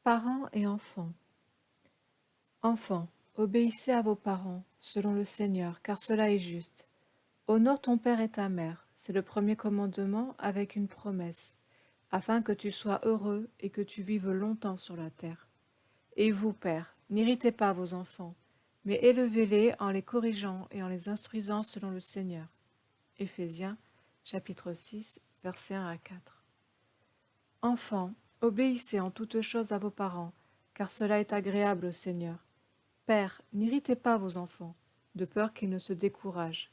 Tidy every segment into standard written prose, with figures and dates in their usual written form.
Parents et enfants. Enfants, obéissez à vos parents, selon le Seigneur, car cela est juste. Honore ton père et ta mère, c'est le premier commandement avec une promesse, afin que tu sois heureux et que tu vives longtemps sur la terre. Et vous, pères, n'irritez pas vos enfants, mais élevez-les en les corrigeant et en les instruisant selon le Seigneur. Éphésiens, chapitre 6, versets 1 à 4. Enfants, obéissez en toutes choses à vos parents, car cela est agréable au Seigneur. Pères, n'irritez pas vos enfants, de peur qu'ils ne se découragent.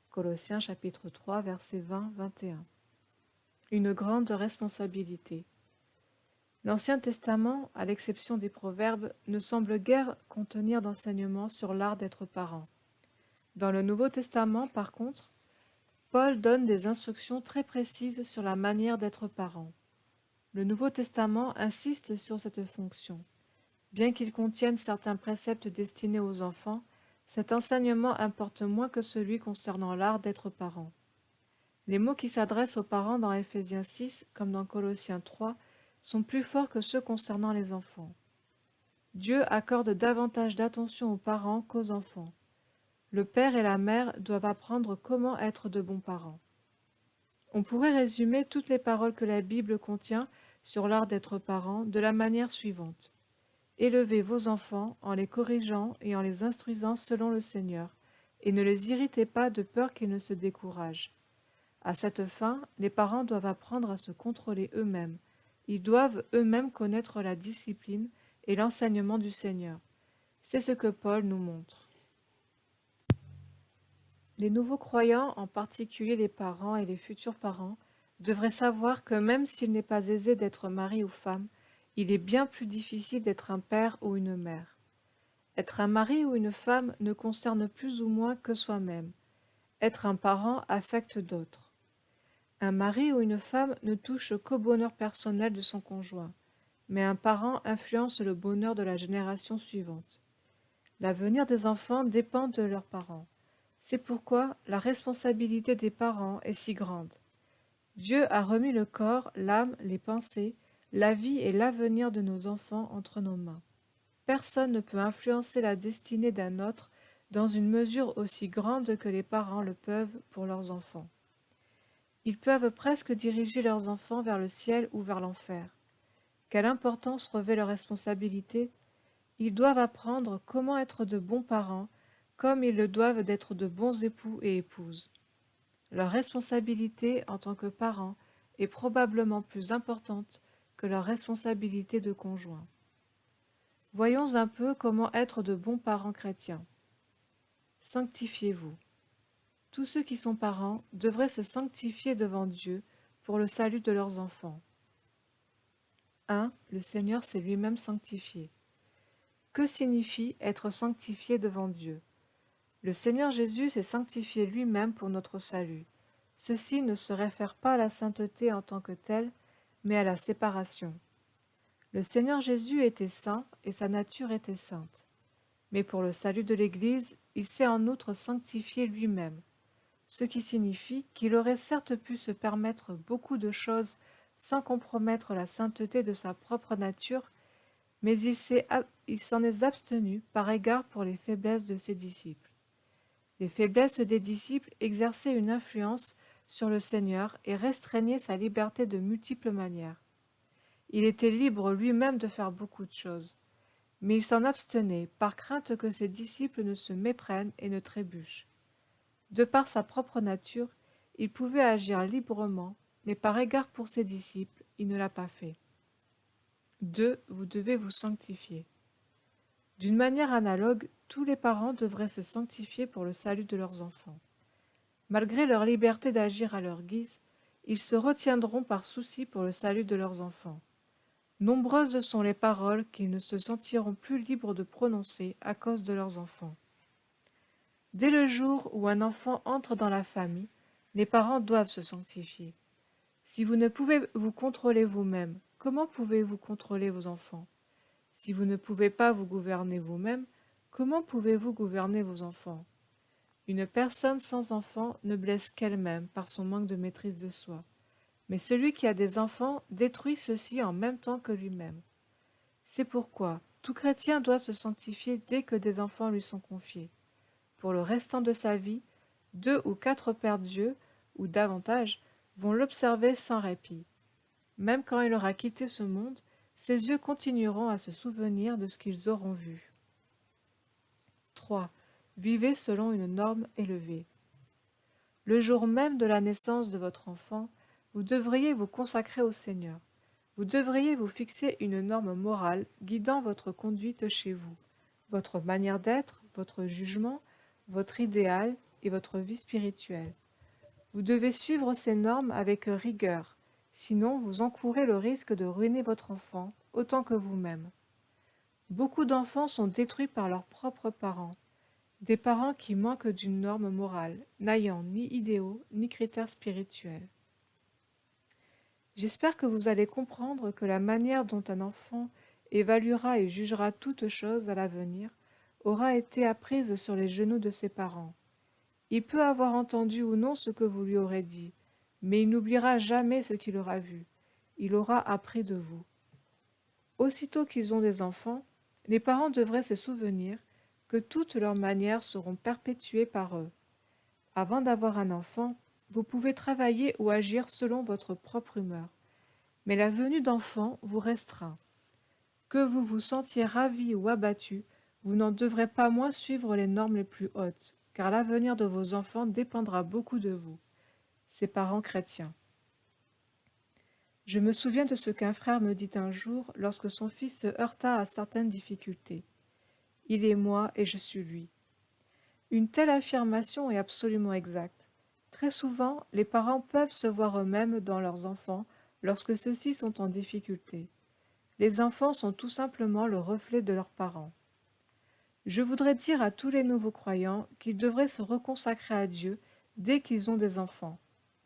Colossiens chapitre 3, versets 20-21. Une grande responsabilité. L'Ancien Testament, à l'exception des Proverbes, ne semble guère contenir d'enseignements sur l'art d'être parent. Dans le Nouveau Testament, par contre, Paul donne des instructions très précises sur la manière d'être parent. Le Nouveau Testament insiste sur cette fonction. Bien qu'il contienne certains préceptes destinés aux enfants, cet enseignement importe moins que celui concernant l'art d'être parent. Les mots qui s'adressent aux parents dans Éphésiens 6 comme dans Colossiens 3 sont plus forts que ceux concernant les enfants. Dieu accorde davantage d'attention aux parents qu'aux enfants. Le père et la mère doivent apprendre comment être de bons parents. On pourrait résumer toutes les paroles que la Bible contient sur l'art d'être parent de la manière suivante. Élevez vos enfants en les corrigeant et en les instruisant selon le Seigneur, et ne les irritez pas de peur qu'ils ne se découragent. À cette fin, les parents doivent apprendre à se contrôler eux-mêmes. Ils doivent eux-mêmes connaître la discipline et l'enseignement du Seigneur. C'est ce que Paul nous montre. Les nouveaux croyants, en particulier les parents et les futurs parents, devraient savoir que même s'il n'est pas aisé d'être mari ou femme, il est bien plus difficile d'être un père ou une mère. Être un mari ou une femme ne concerne plus ou moins que soi-même. Être un parent affecte d'autres. Un mari ou une femme ne touche qu'au bonheur personnel de son conjoint, mais un parent influence le bonheur de la génération suivante. L'avenir des enfants dépend de leurs parents. C'est pourquoi la responsabilité des parents est si grande. Dieu a remis le corps, l'âme, les pensées, la vie et l'avenir de nos enfants entre nos mains. Personne ne peut influencer la destinée d'un autre dans une mesure aussi grande que les parents le peuvent pour leurs enfants. Ils peuvent presque diriger leurs enfants vers le ciel ou vers l'enfer. Quelle importance revêt leur responsabilité? Ils doivent apprendre comment être de bons parents, comme ils le doivent d'être de bons époux et épouses. Leur responsabilité en tant que parents est probablement plus importante que leur responsabilité de conjoint. Voyons un peu comment être de bons parents chrétiens. Sanctifiez-vous. Tous ceux qui sont parents devraient se sanctifier devant Dieu pour le salut de leurs enfants. 1. Le Seigneur s'est lui-même sanctifié. Que signifie être sanctifié devant Dieu? Le Seigneur Jésus s'est sanctifié lui-même pour notre salut. Ceci ne se réfère pas à la sainteté en tant que telle, mais à la séparation. Le Seigneur Jésus était saint et sa nature était sainte. Mais pour le salut de l'Église, il s'est en outre sanctifié lui-même, ce qui signifie qu'il aurait certes pu se permettre beaucoup de choses sans compromettre la sainteté de sa propre nature, mais il s'en est abstenu par égard pour les faiblesses de ses disciples. Les faiblesses des disciples exerçaient une influence sur le Seigneur et restreignaient sa liberté de multiples manières. Il était libre lui-même de faire beaucoup de choses, mais il s'en abstenait par crainte que ses disciples ne se méprennent et ne trébuchent. De par sa propre nature, il pouvait agir librement, mais par égard pour ses disciples, il ne l'a pas fait. 2. Vous devez vous sanctifier. D'une manière analogue, tous les parents devraient se sanctifier pour le salut de leurs enfants. Malgré leur liberté d'agir à leur guise, ils se retiendront par souci pour le salut de leurs enfants. Nombreuses sont les paroles qu'ils ne se sentiront plus libres de prononcer à cause de leurs enfants. Dès le jour où un enfant entre dans la famille, les parents doivent se sanctifier. Si vous ne pouvez vous contrôler vous-même, comment pouvez-vous contrôler vos enfants? Si vous ne pouvez pas vous gouverner vous-même, comment pouvez-vous gouverner vos enfants? Une personne sans enfants ne blesse qu'elle-même par son manque de maîtrise de soi. Mais celui qui a des enfants détruit ceux-ci en même temps que lui-même. C'est pourquoi tout chrétien doit se sanctifier dès que des enfants lui sont confiés. Pour le restant de sa vie, 2 ou 4 pères Dieu, ou davantage, vont l'observer sans répit. Même quand il aura quitté ce monde, ses yeux continueront à se souvenir de ce qu'ils auront vu. 3. Vivez selon une norme élevée. Le jour même de la naissance de votre enfant, vous devriez vous consacrer au Seigneur. Vous devriez vous fixer une norme morale guidant votre conduite chez vous, votre manière d'être, votre jugement, votre idéal et votre vie spirituelle. Vous devez suivre ces normes avec rigueur, sinon vous encourez le risque de ruiner votre enfant autant que vous-même. Beaucoup d'enfants sont détruits par leurs propres parents, des parents qui manquent d'une norme morale, n'ayant ni idéaux ni critères spirituels. J'espère que vous allez comprendre que la manière dont un enfant évaluera et jugera toute chose à l'avenir aura été apprise sur les genoux de ses parents. Il peut avoir entendu ou non ce que vous lui aurez dit, mais il n'oubliera jamais ce qu'il aura vu. Il aura appris de vous. Aussitôt qu'ils ont des enfants, les parents devraient se souvenir que toutes leurs manières seront perpétuées par eux. Avant d'avoir un enfant, vous pouvez travailler ou agir selon votre propre humeur. Mais la venue d'enfants vous restreint. Que vous vous sentiez ravi ou abattu, vous n'en devrez pas moins suivre les normes les plus hautes, car l'avenir de vos enfants dépendra beaucoup de vous, ses parents chrétiens. Je me souviens de ce qu'un frère me dit un jour lorsque son fils se heurta à certaines difficultés. Il est moi et je suis lui. Une telle affirmation est absolument exacte. Très souvent, les parents peuvent se voir eux-mêmes dans leurs enfants lorsque ceux-ci sont en difficulté. Les enfants sont tout simplement le reflet de leurs parents. Je voudrais dire à tous les nouveaux croyants qu'ils devraient se reconsacrer à Dieu dès qu'ils ont des enfants.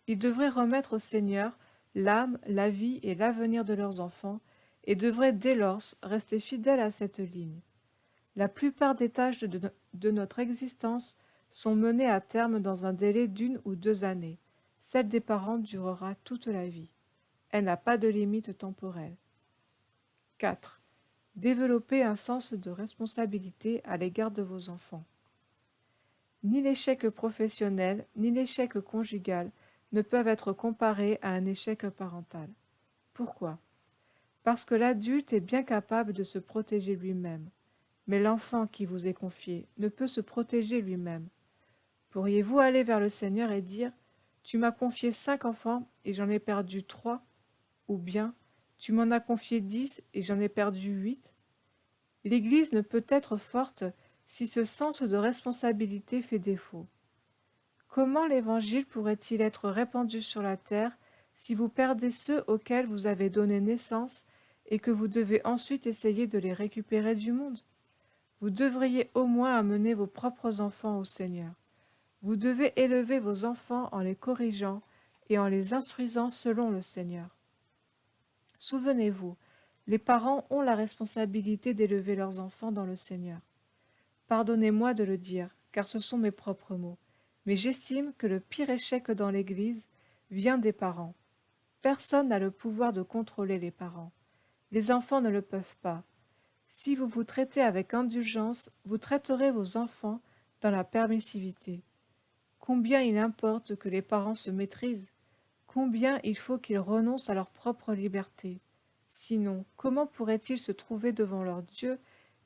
Ils devraient remettre au Seigneur l'âme, la vie et l'avenir de leurs enfants et devraient dès lors rester fidèles à cette ligne. La plupart des tâches de notre existence sont menées à terme dans un délai d'1 ou 2 années. Celle des parents durera toute la vie. Elle n'a pas de limite temporelle. 4. Développez un sens de responsabilité à l'égard de vos enfants. Ni l'échec professionnel, ni l'échec conjugal ne peuvent être comparés à un échec parental. Pourquoi? Parce que l'adulte est bien capable de se protéger lui-même. Mais l'enfant qui vous est confié ne peut se protéger lui-même. Pourriez-vous aller vers le Seigneur et dire « Tu m'as confié 5 enfants et j'en ai perdu 3 » ou bien « Tu m'en as confié 10 et j'en ai perdu 8 » L'Église ne peut être forte si ce sens de responsabilité fait défaut. Comment l'Évangile pourrait-il être répandu sur la terre si vous perdez ceux auxquels vous avez donné naissance et que vous devez ensuite essayer de les récupérer du monde? Vous devriez au moins amener vos propres enfants au Seigneur. Vous devez élever vos enfants en les corrigeant et en les instruisant selon le Seigneur. Souvenez-vous, les parents ont la responsabilité d'élever leurs enfants dans le Seigneur. Pardonnez-moi de le dire, car ce sont mes propres mots, mais j'estime que le pire échec dans l'Église vient des parents. Personne n'a le pouvoir de contrôler les parents. Les enfants ne le peuvent pas. Si vous vous traitez avec indulgence, vous traiterez vos enfants dans la permissivité. Combien il importe que les parents se maîtrisent, combien il faut qu'ils renoncent à leur propre liberté. Sinon, comment pourraient-ils se trouver devant leur Dieu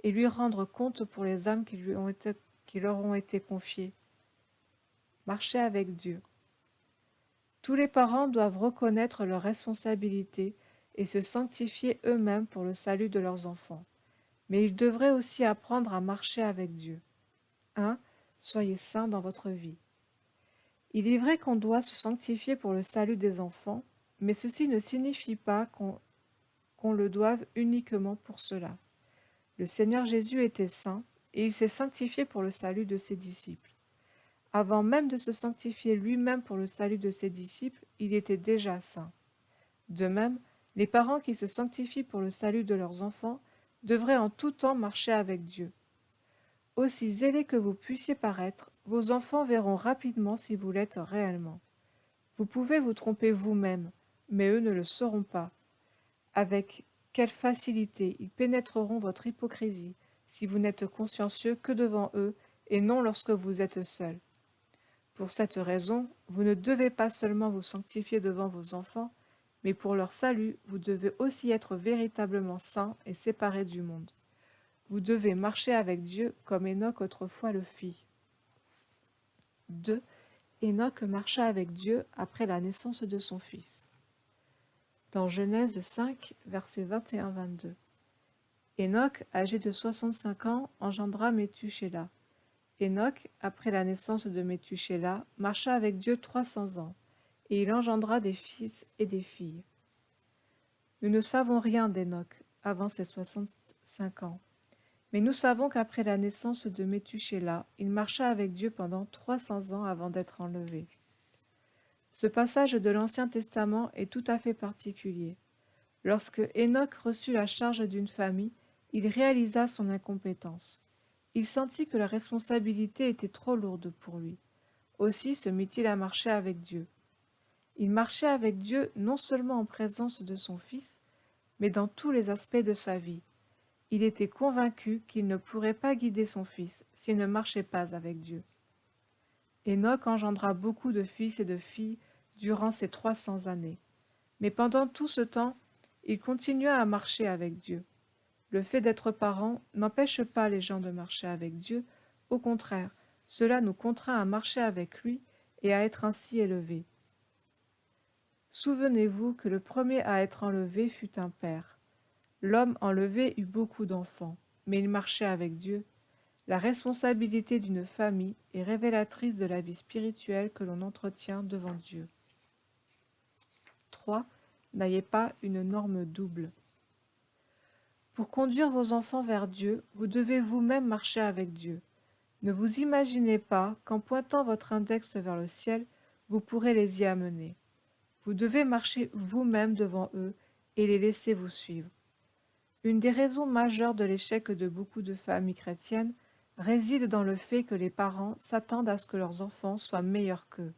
et lui rendre compte pour les âmes qui leur ont été confiées? Marchez avec Dieu. Tous les parents doivent reconnaître leurs responsabilités et se sanctifier eux-mêmes pour le salut de leurs enfants. Mais ils devraient aussi apprendre à marcher avec Dieu. 1. Soyez saints dans votre vie. Il est vrai qu'on doit se sanctifier pour le salut des enfants, mais ceci ne signifie pas qu'on le doive uniquement pour cela. Le Seigneur Jésus était saint, et il s'est sanctifié pour le salut de ses disciples. Avant même de se sanctifier lui-même pour le salut de ses disciples, il était déjà saint. De même, les parents qui se sanctifient pour le salut de leurs enfants devraient en tout temps marcher avec Dieu. Aussi zélés que vous puissiez paraître, vos enfants verront rapidement si vous l'êtes réellement. Vous pouvez vous tromper vous-même, mais eux ne le sauront pas. Avec Quelle facilité, ils pénétreront votre hypocrisie, si vous n'êtes consciencieux que devant eux, et non lorsque vous êtes seul. Pour cette raison, vous ne devez pas seulement vous sanctifier devant vos enfants, mais pour leur salut, vous devez aussi être véritablement saints et séparés du monde. Vous devez marcher avec Dieu comme Enoch autrefois le fit. 2. Enoch marcha avec Dieu après la naissance de son fils. Dans Genèse 5, versets 21-22. Enoch, âgé de 65 ans, engendra Méthushélah. Enoch, après la naissance de Méthushélah, marcha avec Dieu 300 ans, et il engendra des fils et des filles. Nous ne savons rien d'Enoch avant ses 65 ans, mais nous savons qu'après la naissance de Méthushélah, il marcha avec Dieu pendant 300 ans avant d'être enlevé. Ce passage de l'Ancien Testament est tout à fait particulier. Lorsque Enoch reçut la charge d'une famille, il réalisa son incompétence. Il sentit que la responsabilité était trop lourde pour lui. Aussi se mit-il à marcher avec Dieu. Il marchait avec Dieu non seulement en présence de son Fils, mais dans tous les aspects de sa vie. Il était convaincu qu'il ne pourrait pas guider son Fils s'il ne marchait pas avec Dieu. Enoch engendra beaucoup de fils et de filles durant ces 300 années. Mais pendant tout ce temps, il continua à marcher avec Dieu. Le fait d'être parent n'empêche pas les gens de marcher avec Dieu, au contraire, cela nous contraint à marcher avec lui et à être ainsi élevés. Souvenez-vous que le premier à être enlevé fut un père. L'homme enlevé eut beaucoup d'enfants, mais il marchait avec Dieu. La responsabilité d'une famille est révélatrice de la vie spirituelle que l'on entretient devant Dieu. 3. N'ayez pas une norme double. Pour conduire vos enfants vers Dieu, vous devez vous-même marcher avec Dieu. Ne vous imaginez pas qu'en pointant votre index vers le ciel, vous pourrez les y amener. Vous devez marcher vous-même devant eux et les laisser vous suivre. Une des raisons majeures de l'échec de beaucoup de familles chrétiennes réside dans le fait que les parents s'attendent à ce que leurs enfants soient meilleurs qu'eux.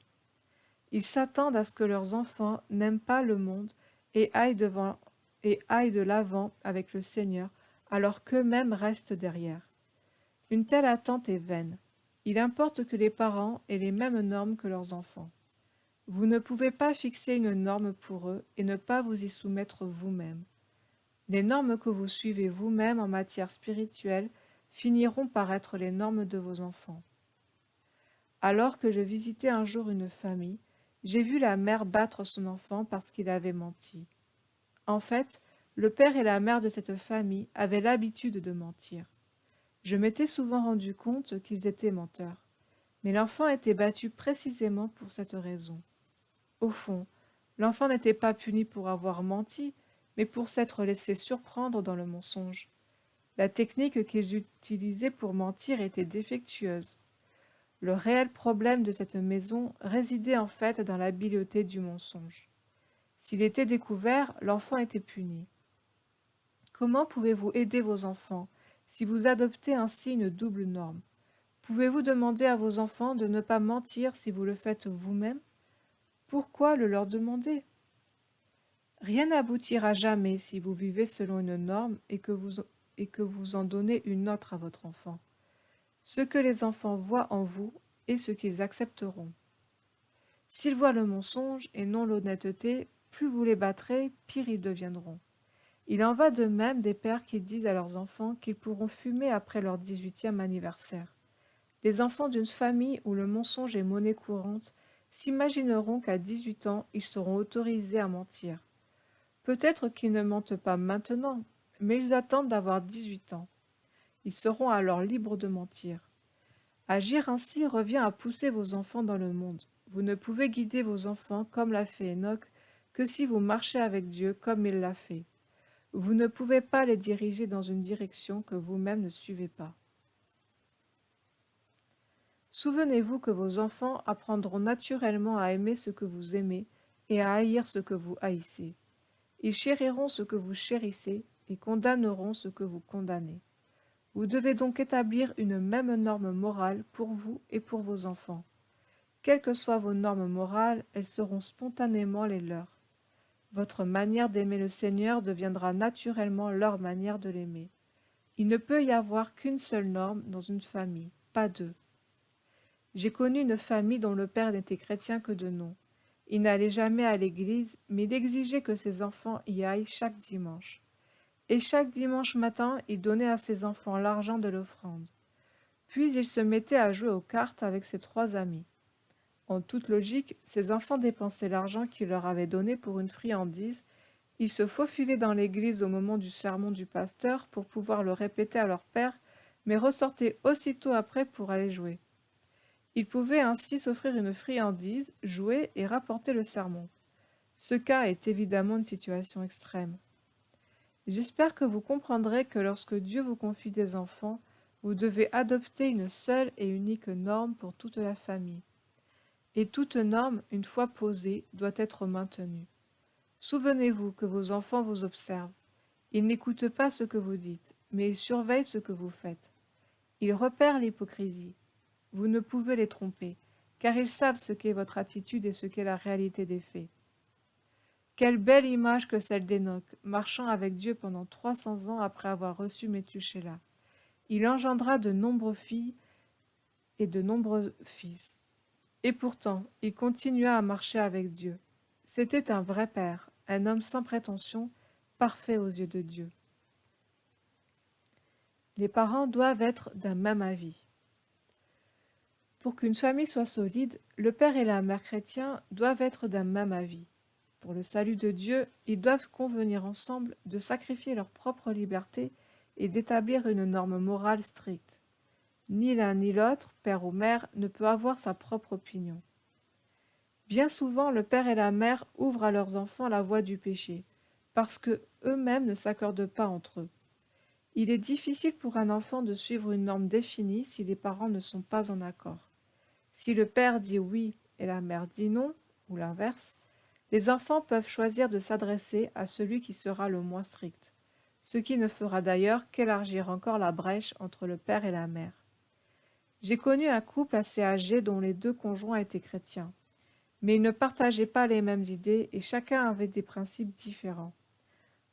Ils s'attendent à ce que leurs enfants n'aiment pas le monde et aillent de l'avant avec le Seigneur, alors qu'eux-mêmes restent derrière. Une telle attente est vaine. Il importe que les parents aient les mêmes normes que leurs enfants. Vous ne pouvez pas fixer une norme pour eux et ne pas vous y soumettre vous-même. Les normes que vous suivez vous-même en matière spirituelle finiront par être les normes de vos enfants. Alors que je visitais un jour une famille, j'ai vu la mère battre son enfant parce qu'il avait menti. En fait, le père et la mère de cette famille avaient l'habitude de mentir. Je m'étais souvent rendu compte qu'ils étaient menteurs, mais l'enfant était battu précisément pour cette raison. Au fond, l'enfant n'était pas puni pour avoir menti, mais pour s'être laissé surprendre dans le mensonge. La technique qu'ils utilisaient pour mentir était défectueuse. Le réel problème de cette maison résidait en fait dans l'habileté du mensonge. S'il était découvert, l'enfant était puni. Comment pouvez-vous aider vos enfants si vous adoptez ainsi une double norme? Pouvez-vous demander à vos enfants de ne pas mentir si vous le faites vous-même? Pourquoi le leur demander? Rien n'aboutira jamais si vous vivez selon une norme et que vous en donnez une autre à votre enfant. Ce que les enfants voient en vous est ce qu'ils accepteront. S'ils voient le mensonge et non l'honnêteté, plus vous les battrez, pire ils deviendront. Il en va de même des pères qui disent à leurs enfants qu'ils pourront fumer après leur 18e anniversaire. Les enfants d'une famille où le mensonge est monnaie courante s'imagineront qu'à 18 ans, ils seront autorisés à mentir. Peut-être qu'ils ne mentent pas maintenant, mais ils attendent d'avoir 18 ans. Ils seront alors libres de mentir. Agir ainsi revient à pousser vos enfants dans le monde. Vous ne pouvez guider vos enfants comme l'a fait Enoch que si vous marchez avec Dieu comme il l'a fait. Vous ne pouvez pas les diriger dans une direction que vous-même ne suivez pas. Souvenez-vous que vos enfants apprendront naturellement à aimer ce que vous aimez et à haïr ce que vous haïssez. Ils chériront ce que vous chérissez et condamneront ce que vous condamnez. Vous devez donc établir une même norme morale pour vous et pour vos enfants. Quelles que soient vos normes morales, elles seront spontanément les leurs. Votre manière d'aimer le Seigneur deviendra naturellement leur manière de l'aimer. Il ne peut y avoir qu'une seule norme dans une famille, pas deux. J'ai connu une famille dont le père n'était chrétien que de nom. Il n'allait jamais à l'église, mais il exigeait que ses enfants y aillent chaque dimanche. Et chaque dimanche matin, il donnait à ses enfants l'argent de l'offrande. Puis il se mettait à jouer aux cartes avec ses trois amis. En toute logique, ses enfants dépensaient l'argent qu'il leur avait donné pour une friandise. Ils se faufilaient dans l'église au moment du sermon du pasteur pour pouvoir le répéter à leur père, mais ressortaient aussitôt après pour aller jouer. Ils pouvaient ainsi s'offrir une friandise, jouer et rapporter le sermon. Ce cas est évidemment une situation extrême. J'espère que vous comprendrez que lorsque Dieu vous confie des enfants, vous devez adopter une seule et unique norme pour toute la famille. Et toute norme, une fois posée, doit être maintenue. Souvenez-vous que vos enfants vous observent. Ils n'écoutent pas ce que vous dites, mais ils surveillent ce que vous faites. Ils repèrent l'hypocrisie. Vous ne pouvez les tromper, car ils savent ce qu'est votre attitude et ce qu'est la réalité des faits. Quelle belle image que celle d'Enoch, marchant avec Dieu pendant 300 ans après avoir reçu Méthusélah. Il engendra de nombreuses filles et de nombreux fils. Et pourtant, il continua à marcher avec Dieu. C'était un vrai père, un homme sans prétention, parfait aux yeux de Dieu. Les parents doivent être d'un même avis. Pour qu'une famille soit solide, le père et la mère chrétiens doivent être d'un même avis. Pour le salut de Dieu, ils doivent convenir ensemble de sacrifier leur propre liberté et d'établir une norme morale stricte. Ni l'un ni l'autre, père ou mère, ne peut avoir sa propre opinion. Bien souvent, le père et la mère ouvrent à leurs enfants la voie du péché, parce que eux-mêmes ne s'accordent pas entre eux. Il est difficile pour un enfant de suivre une norme définie si les parents ne sont pas en accord. Si le père dit oui et la mère dit non, ou l'inverse, les enfants peuvent choisir de s'adresser à celui qui sera le moins strict, ce qui ne fera d'ailleurs qu'élargir encore la brèche entre le père et la mère. J'ai connu un couple assez âgé dont les deux conjoints étaient chrétiens, mais ils ne partageaient pas les mêmes idées et chacun avait des principes différents.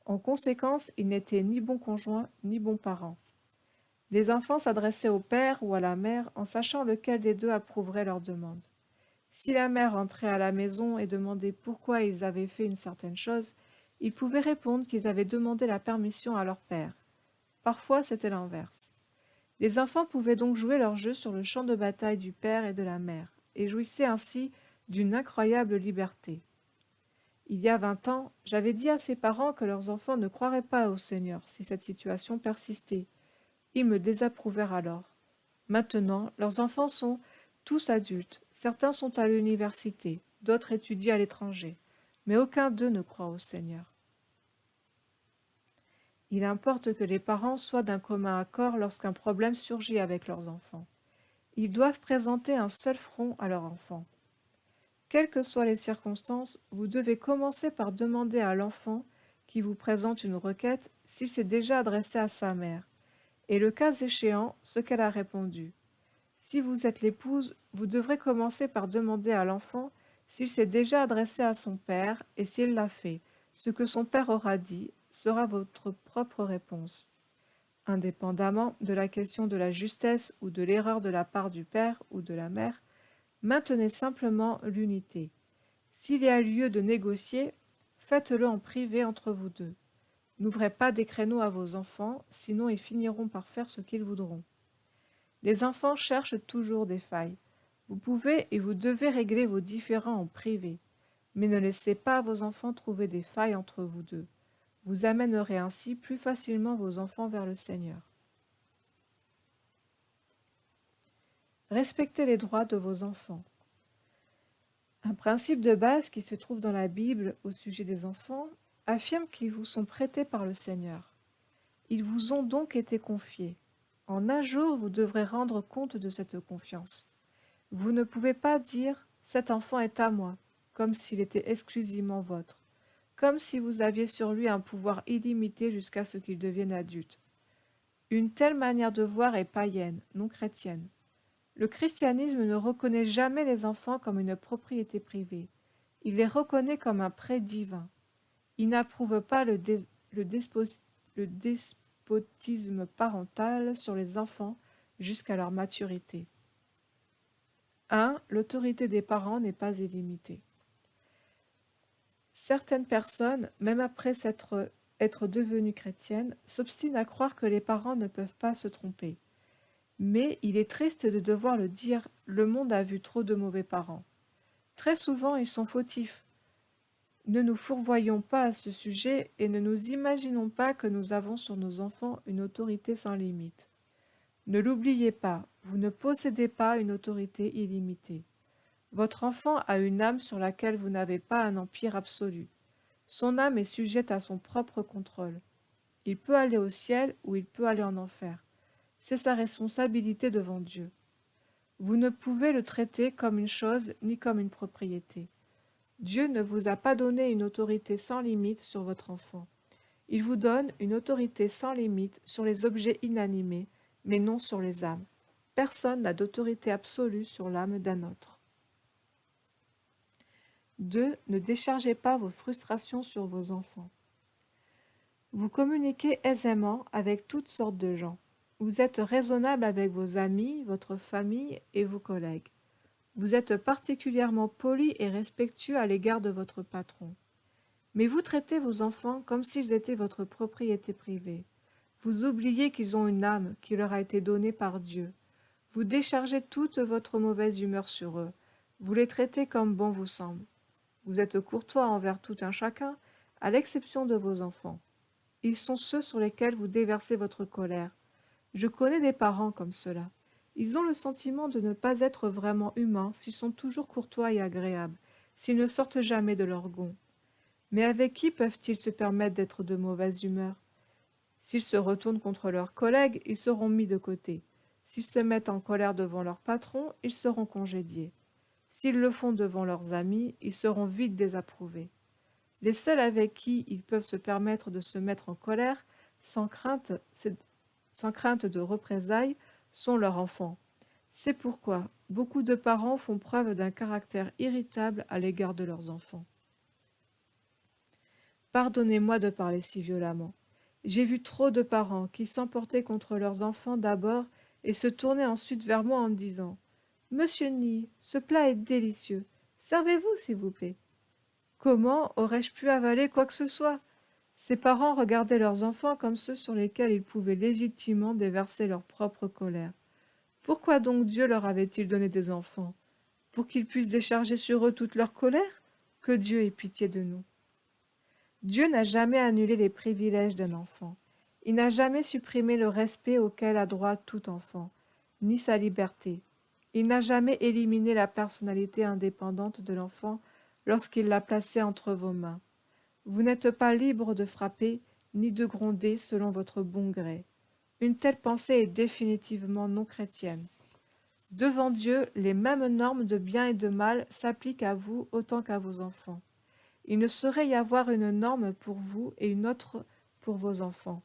En conséquence, ils n'étaient ni bons conjoints ni bons parents. Les enfants s'adressaient au père ou à la mère en sachant lequel des deux approuverait leur demande. Si la mère entrait à la maison et demandait pourquoi ils avaient fait une certaine chose, ils pouvaient répondre qu'ils avaient demandé la permission à leur père. Parfois, c'était l'inverse. Les enfants pouvaient donc jouer leur jeu sur le champ de bataille du père et de la mère, et jouissaient ainsi d'une incroyable liberté. Il y a 20 ans, j'avais dit à ses parents que leurs enfants ne croiraient pas au Seigneur si cette situation persistait. Ils me désapprouvèrent alors. Maintenant, leurs enfants sont tous adultes, certains sont à l'université, d'autres étudient à l'étranger, mais aucun d'eux ne croit au Seigneur. Il importe que les parents soient d'un commun accord lorsqu'un problème surgit avec leurs enfants. Ils doivent présenter un seul front à leur enfant. Quelles que soient les circonstances, vous devez commencer par demander à l'enfant qui vous présente une requête s'il s'est déjà adressé à sa mère, et le cas échéant, ce qu'elle a répondu. Si vous êtes l'épouse, vous devrez commencer par demander à l'enfant s'il s'est déjà adressé à son père, et s'il l'a fait, ce que son père aura dit sera votre propre réponse. Indépendamment de la question de la justesse ou de l'erreur de la part du père ou de la mère, maintenez simplement l'unité. S'il y a lieu de négocier, faites-le en privé entre vous deux. N'ouvrez pas des créneaux à vos enfants, sinon ils finiront par faire ce qu'ils voudront. Les enfants cherchent toujours des failles. Vous pouvez et vous devez régler vos différends en privé, mais ne laissez pas vos enfants trouver des failles entre vous deux. Vous amènerez ainsi plus facilement vos enfants vers le Seigneur. Respectez les droits de vos enfants. Un principe de base qui se trouve dans la Bible au sujet des enfants affirme qu'ils vous sont prêtés par le Seigneur. Ils vous ont donc été confiés. En un jour, vous devrez rendre compte de cette confiance. Vous ne pouvez pas dire « cet enfant est à moi », comme s'il était exclusivement vôtre, comme si vous aviez sur lui un pouvoir illimité jusqu'à ce qu'il devienne adulte. Une telle manière de voir est païenne, non chrétienne. Le christianisme ne reconnaît jamais les enfants comme une propriété privée. Il les reconnaît comme un prêt divin. Il n'approuve pas le despo- le despotisme parental sur les enfants jusqu'à leur maturité. 1. L'autorité des parents n'est pas illimitée. Certaines personnes, même après être devenues chrétiennes, s'obstinent à croire que les parents ne peuvent pas se tromper. Mais il est triste de devoir le dire, le monde a vu trop de mauvais parents. Très souvent, ils sont fautifs. Ne nous fourvoyons pas à ce sujet et ne nous imaginons pas que nous avons sur nos enfants une autorité sans limite. Ne l'oubliez pas, vous ne possédez pas une autorité illimitée. Votre enfant a une âme sur laquelle vous n'avez pas un empire absolu. Son âme est sujette à son propre contrôle. Il peut aller au ciel ou il peut aller en enfer. C'est sa responsabilité devant Dieu. Vous ne pouvez le traiter comme une chose ni comme une propriété. Dieu ne vous a pas donné une autorité sans limite sur votre enfant. Il vous donne une autorité sans limite sur les objets inanimés, mais non sur les âmes. Personne n'a d'autorité absolue sur l'âme d'un autre. 2. Ne déchargez pas vos frustrations sur vos enfants. Vous communiquez aisément avec toutes sortes de gens. Vous êtes raisonnable avec vos amis, votre famille et vos collègues. Vous êtes particulièrement poli et respectueux à l'égard de votre patron. Mais vous traitez vos enfants comme s'ils étaient votre propriété privée. Vous oubliez qu'ils ont une âme qui leur a été donnée par Dieu. Vous déchargez toute votre mauvaise humeur sur eux. Vous les traitez comme bon vous semble. Vous êtes courtois envers tout un chacun, à l'exception de vos enfants. Ils sont ceux sur lesquels vous déversez votre colère. Je connais des parents comme cela. Ils ont le sentiment de ne pas être vraiment humains s'ils sont toujours courtois et agréables, s'ils ne sortent jamais de leur gond. Mais avec qui peuvent-ils se permettre d'être de mauvaise humeur? S'ils se retournent contre leurs collègues, ils seront mis de côté. S'ils se mettent en colère devant leur patron, ils seront congédiés. S'ils le font devant leurs amis, ils seront vite désapprouvés. Les seuls avec qui ils peuvent se permettre de se mettre en colère, sans crainte, sans crainte de représailles, sont leurs enfants. C'est pourquoi beaucoup de parents font preuve d'un caractère irritable à l'égard de leurs enfants. Pardonnez-moi de parler si violemment. J'ai vu trop de parents qui s'emportaient contre leurs enfants d'abord et se tournaient ensuite vers moi en me disant « Monsieur Ney, ce plat est délicieux. Servez-vous, s'il vous plaît. » Comment aurais-je pu avaler quoi que ce soit? Ces parents regardaient leurs enfants comme ceux sur lesquels ils pouvaient légitimement déverser leur propre colère. Pourquoi donc Dieu leur avait-il donné des enfants? Pour qu'ils puissent décharger sur eux toute leur colère? Que Dieu ait pitié de nous. Dieu n'a jamais annulé les privilèges d'un enfant. Il n'a jamais supprimé le respect auquel a droit tout enfant, ni sa liberté. Il n'a jamais éliminé la personnalité indépendante de l'enfant lorsqu'il l'a placée entre vos mains. Vous n'êtes pas libre de frapper, ni de gronder selon votre bon gré. Une telle pensée est définitivement non chrétienne. Devant Dieu, les mêmes normes de bien et de mal s'appliquent à vous autant qu'à vos enfants. Il ne saurait y avoir une norme pour vous et une autre pour vos enfants.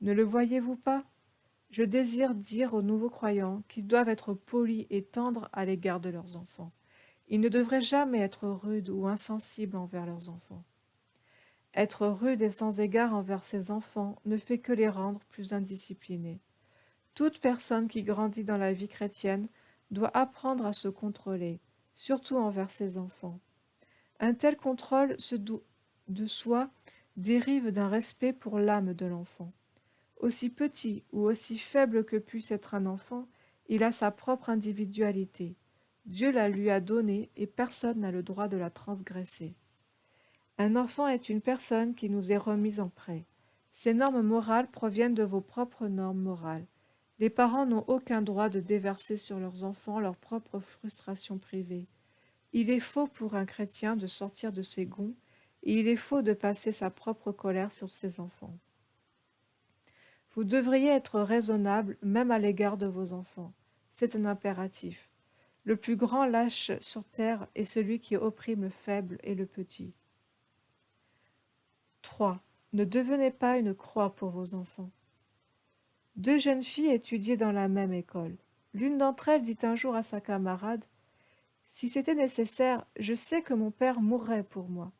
Ne le voyez-vous pas? Je désire dire aux nouveaux croyants qu'ils doivent être polis et tendres à l'égard de leurs enfants. Ils ne devraient jamais être rudes ou insensibles envers leurs enfants. Être rude et sans égard envers ses enfants ne fait que les rendre plus indisciplinés. Toute personne qui grandit dans la vie chrétienne doit apprendre à se contrôler, surtout envers ses enfants. Un tel contrôle de soi dérive d'un respect pour l'âme de l'enfant. Aussi petit ou aussi faible que puisse être un enfant, il a sa propre individualité. Dieu la lui a donnée et personne n'a le droit de la transgresser. Un enfant est une personne qui nous est remise en prêt. Ces normes morales proviennent de vos propres normes morales. Les parents n'ont aucun droit de déverser sur leurs enfants leurs propres frustrations privées. Il est faux pour un chrétien de sortir de ses gonds, et il est faux de passer sa propre colère sur ses enfants. Vous devriez être raisonnable même à l'égard de vos enfants. C'est un impératif. Le plus grand lâche sur terre est celui qui opprime le faible et le petit. 3. Ne devenez pas une croix pour vos enfants. 2 jeunes filles étudiaient dans la même école. L'une d'entre elles dit un jour à sa camarade « Si c'était nécessaire, je sais que mon père mourrait pour moi.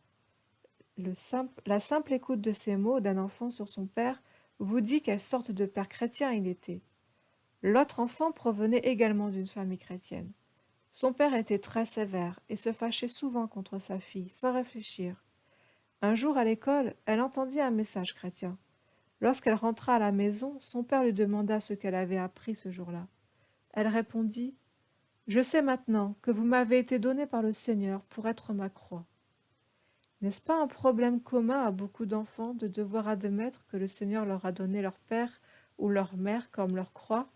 La simple écoute de ces mots d'un enfant sur son père vous dit quelle sorte de père chrétien il était. L'autre enfant provenait également d'une famille chrétienne. Son père était très sévère et se fâchait souvent contre sa fille, sans réfléchir. Un jour à l'école, elle entendit un message chrétien. Lorsqu'elle rentra à la maison, son père lui demanda ce qu'elle avait appris ce jour-là. Elle répondit: Je sais maintenant que vous m'avez été donné par le Seigneur pour être ma croix. N'est-ce pas un problème commun à beaucoup d'enfants de devoir admettre que le Seigneur leur a donné leur père ou leur mère comme leur croix?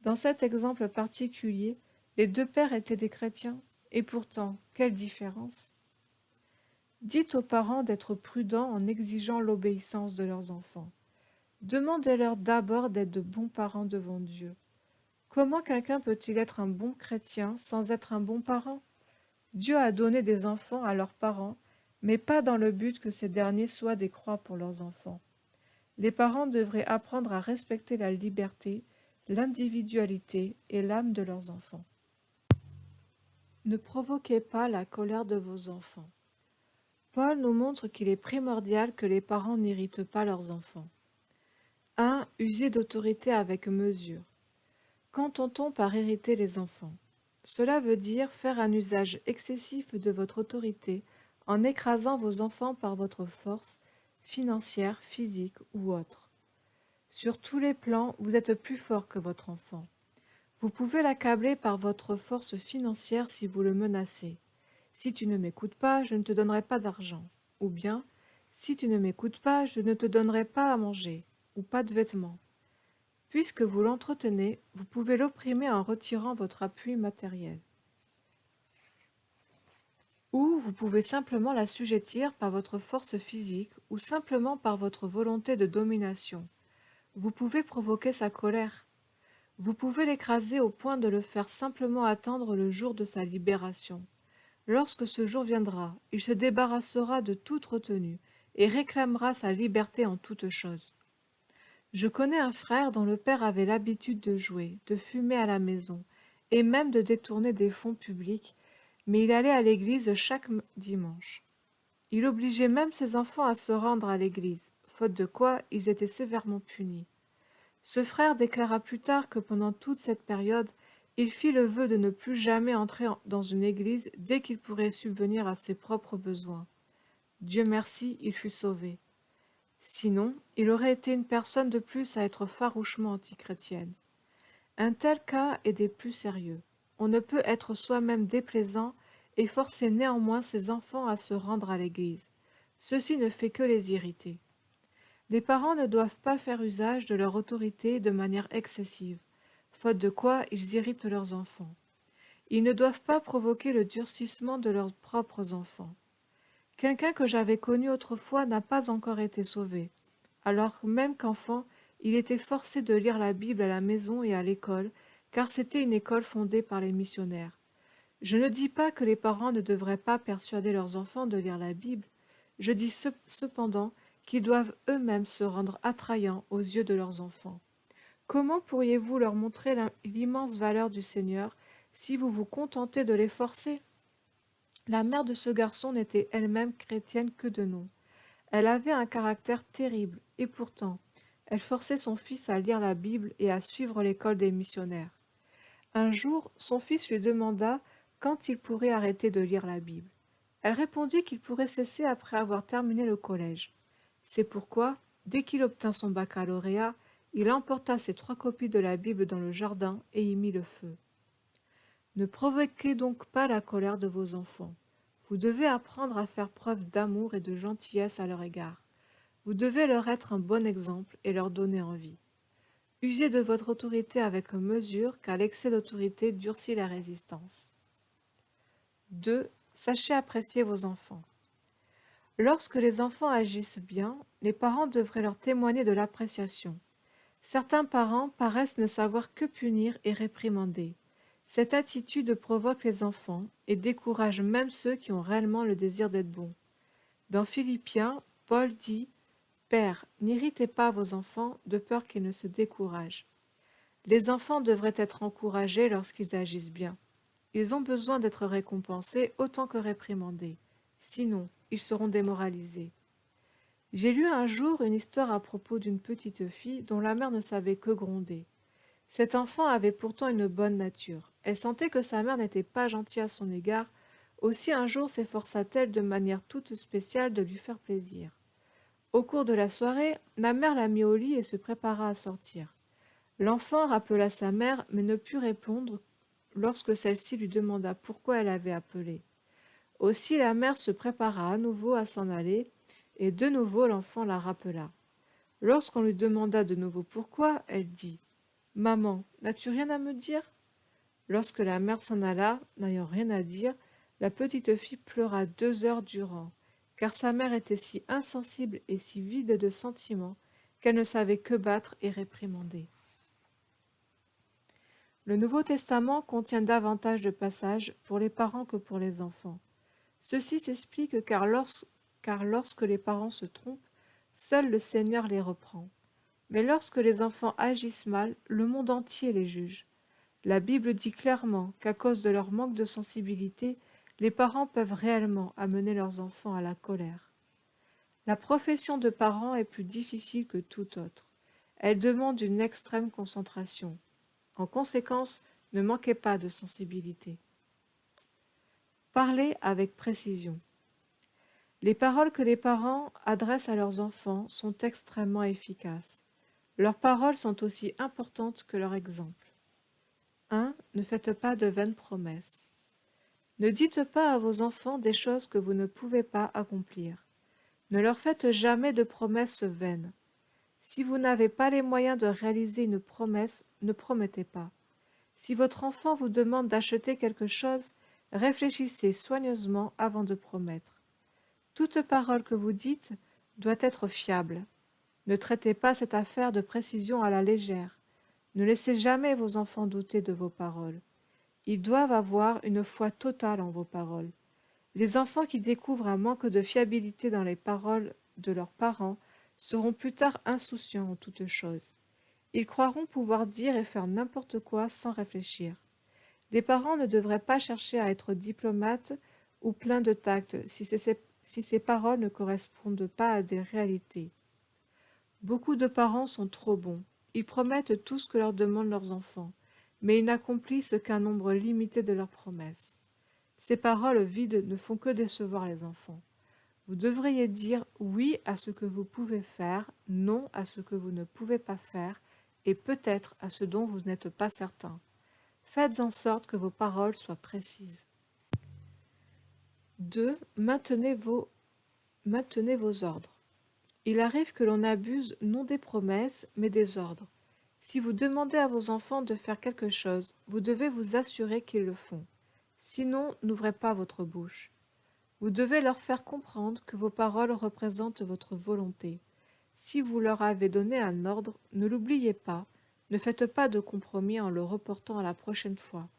Dans cet exemple particulier, les deux pères étaient des chrétiens, et pourtant, quelle différence! Dites aux parents d'être prudents en exigeant l'obéissance de leurs enfants. Demandez-leur d'abord d'être de bons parents devant Dieu. Comment quelqu'un peut-il être un bon chrétien sans être un bon parent? Dieu a donné des enfants à leurs parents, mais pas dans le but que ces derniers soient des croix pour leurs enfants. Les parents devraient apprendre à respecter la liberté, l'individualité et l'âme de leurs enfants. Ne provoquez pas la colère de vos enfants. Paul nous montre qu'il est primordial que les parents n'irritent pas leurs enfants. 1. User d'autorité avec mesure. Qu'entend-on par irriter les enfants? Cela veut dire faire un usage excessif de votre autorité en écrasant vos enfants par votre force, financière, physique ou autre. Sur tous les plans, vous êtes plus fort que votre enfant. Vous pouvez l'accabler par votre force financière si vous le menacez. Si tu ne m'écoutes pas, je ne te donnerai pas d'argent. Ou bien, si tu ne m'écoutes pas, je ne te donnerai pas à manger, ou pas de vêtements. Puisque vous l'entretenez, vous pouvez l'opprimer en retirant votre appui matériel. Ou vous pouvez simplement l'assujettir par votre force physique ou simplement par votre volonté de domination. Vous pouvez provoquer sa colère. Vous pouvez l'écraser au point de le faire simplement attendre le jour de sa libération. Lorsque ce jour viendra, il se débarrassera de toute retenue et réclamera sa liberté en toutes choses. Je connais un frère dont le père avait l'habitude de jouer, de fumer à la maison, et même de détourner des fonds publics, mais il allait à l'église chaque dimanche. Il obligeait même ses enfants à se rendre à l'église, faute de quoi ils étaient sévèrement punis. Ce frère déclara plus tard que pendant toute cette période, il fit le vœu de ne plus jamais entrer dans une église dès qu'il pourrait subvenir à ses propres besoins. Dieu merci, il fut sauvé. Sinon, il aurait été une personne de plus à être farouchement antichrétienne. Un tel cas est des plus sérieux. On ne peut être soi-même déplaisant et forcer néanmoins ses enfants à se rendre à l'église. Ceci ne fait que les irriter. Les parents ne doivent pas faire usage de leur autorité de manière excessive, faute de quoi ils irritent leurs enfants. Ils ne doivent pas provoquer le durcissement de leurs propres enfants. Quelqu'un que j'avais connu autrefois n'a pas encore été sauvé, alors même qu'enfant, il était forcé de lire la Bible à la maison et à l'école, car c'était une école fondée par les missionnaires. Je ne dis pas que les parents ne devraient pas persuader leurs enfants de lire la Bible, je dis cependant qu'ils doivent eux-mêmes se rendre attrayants aux yeux de leurs enfants. Comment pourriez-vous leur montrer l'immense valeur du Seigneur si vous vous contentez de les forcer? La mère de ce garçon n'était elle-même chrétienne que de nom. Elle avait un caractère terrible, et pourtant, elle forçait son fils à lire la Bible et à suivre l'école des missionnaires. Un jour, son fils lui demanda quand il pourrait arrêter de lire la Bible. Elle répondit qu'il pourrait cesser après avoir terminé le collège. C'est pourquoi, dès qu'il obtint son baccalauréat, il emporta ses 3 copies de la Bible dans le jardin et y mit le feu. Ne provoquez donc pas la colère de vos enfants. Vous devez apprendre à faire preuve d'amour et de gentillesse à leur égard. Vous devez leur être un bon exemple et leur donner envie. Usez de votre autorité avec mesure, car l'excès d'autorité durcit la résistance. 2. Sachez apprécier vos enfants. Lorsque les enfants agissent bien, les parents devraient leur témoigner de l'appréciation. Certains parents paraissent ne savoir que punir et réprimander. Cette attitude provoque les enfants et décourage même ceux qui ont réellement le désir d'être bons. Dans Philippiens, Paul dit « Père, n'irritez pas vos enfants de peur qu'ils ne se découragent. » Les enfants devraient être encouragés lorsqu'ils agissent bien. Ils ont besoin d'être récompensés autant que réprimandés. Sinon, ils seront démoralisés. J'ai lu un jour une histoire à propos d'une petite fille dont la mère ne savait que gronder. Cet enfant avait pourtant une bonne nature. Elle sentait que sa mère n'était pas gentille à son égard, aussi un jour s'efforça-t-elle de manière toute spéciale de lui faire plaisir. Au cours de la soirée, la mère la mit au lit et se prépara à sortir. L'enfant rappela sa mère, mais ne put répondre lorsque celle-ci lui demanda pourquoi elle avait appelé. Aussi la mère se prépara à nouveau à s'en aller, et de nouveau l'enfant la rappela. Lorsqu'on lui demanda de nouveau pourquoi, elle dit « Maman, n'as-tu rien à me dire ?» Lorsque la mère s'en alla, n'ayant rien à dire, la petite fille pleura 2 heures durant, car sa mère était si insensible et si vide de sentiments qu'elle ne savait que battre et réprimander. Le Nouveau Testament contient davantage de passages pour les parents que pour les enfants. Ceci s'explique car lorsque les parents se trompent, seul le Seigneur les reprend. Mais lorsque les enfants agissent mal, le monde entier les juge. La Bible dit clairement qu'à cause de leur manque de sensibilité, les parents peuvent réellement amener leurs enfants à la colère. La profession de parent est plus difficile que toute autre. Elle demande une extrême concentration. En conséquence, ne manquez pas de sensibilité. Parlez avec précision. Les paroles que les parents adressent à leurs enfants sont extrêmement efficaces. Leurs paroles sont aussi importantes que leur exemple. 1. Ne faites pas de vaines promesses. Ne dites pas à vos enfants des choses que vous ne pouvez pas accomplir. Ne leur faites jamais de promesses vaines. Si vous n'avez pas les moyens de réaliser une promesse, ne promettez pas. Si votre enfant vous demande d'acheter quelque chose, réfléchissez soigneusement avant de promettre. Toute parole que vous dites doit être fiable. Ne traitez pas cette affaire de précision à la légère. Ne laissez jamais vos enfants douter de vos paroles. Ils doivent avoir une foi totale en vos paroles. Les enfants qui découvrent un manque de fiabilité dans les paroles de leurs parents seront plus tard insouciants en toutes choses. Ils croiront pouvoir dire et faire n'importe quoi sans réfléchir. Les parents ne devraient pas chercher à être diplomates ou pleins de tact si ces paroles ne correspondent pas à des réalités. Beaucoup de parents sont trop bons. Ils promettent tout ce que leur demandent leurs enfants, mais ils n'accomplissent qu'un nombre limité de leurs promesses. Ces paroles vides ne font que décevoir les enfants. Vous devriez dire oui à ce que vous pouvez faire, non à ce que vous ne pouvez pas faire, et peut-être à ce dont vous n'êtes pas certain. Faites en sorte que vos paroles soient précises. 2. Maintenez vos ordres. Il arrive que l'on abuse non des promesses, mais des ordres. Si vous demandez à vos enfants de faire quelque chose, vous devez vous assurer qu'ils le font. Sinon, n'ouvrez pas votre bouche. Vous devez leur faire comprendre que vos paroles représentent votre volonté. Si vous leur avez donné un ordre, ne l'oubliez pas, ne faites pas de compromis en le reportant à la prochaine fois.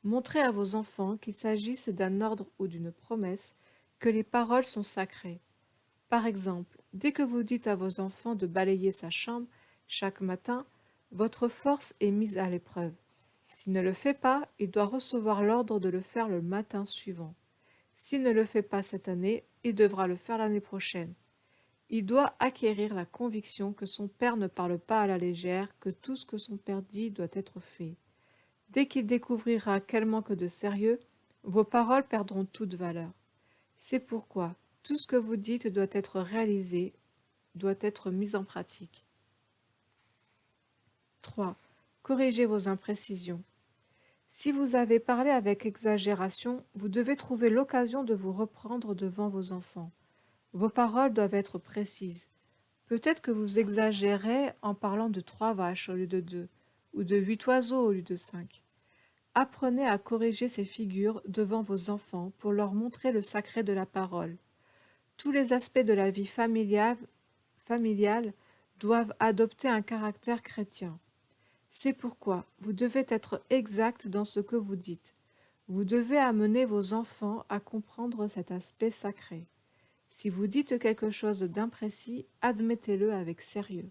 Montrez à vos enfants qu'il s'agisse d'un ordre ou d'une promesse, que les paroles sont sacrées. Par exemple, dès que vous dites à vos enfants de balayer sa chambre chaque matin, votre force est mise à l'épreuve. S'il ne le fait pas, il doit recevoir l'ordre de le faire le matin suivant. S'il ne le fait pas cette année, il devra le faire l'année prochaine. Il doit acquérir la conviction que son père ne parle pas à la légère, que tout ce que son père dit doit être fait. Dès qu'il découvrira quel manque de sérieux, vos paroles perdront toute valeur. C'est pourquoi tout ce que vous dites doit être réalisé, doit être mis en pratique. 3. Corrigez vos imprécisions. Si vous avez parlé avec exagération, vous devez trouver l'occasion de vous reprendre devant vos enfants. Vos paroles doivent être précises. Peut-être que vous exagérez en parlant de 3 vaches au lieu de 2, ou de 8 oiseaux au lieu de 5. Apprenez à corriger ces figures devant vos enfants pour leur montrer le sacré de la parole. Tous les aspects de la vie familiale doivent adopter un caractère chrétien. C'est pourquoi vous devez être exact dans ce que vous dites. Vous devez amener vos enfants à comprendre cet aspect sacré. Si vous dites quelque chose d'imprécis, admettez-le avec sérieux.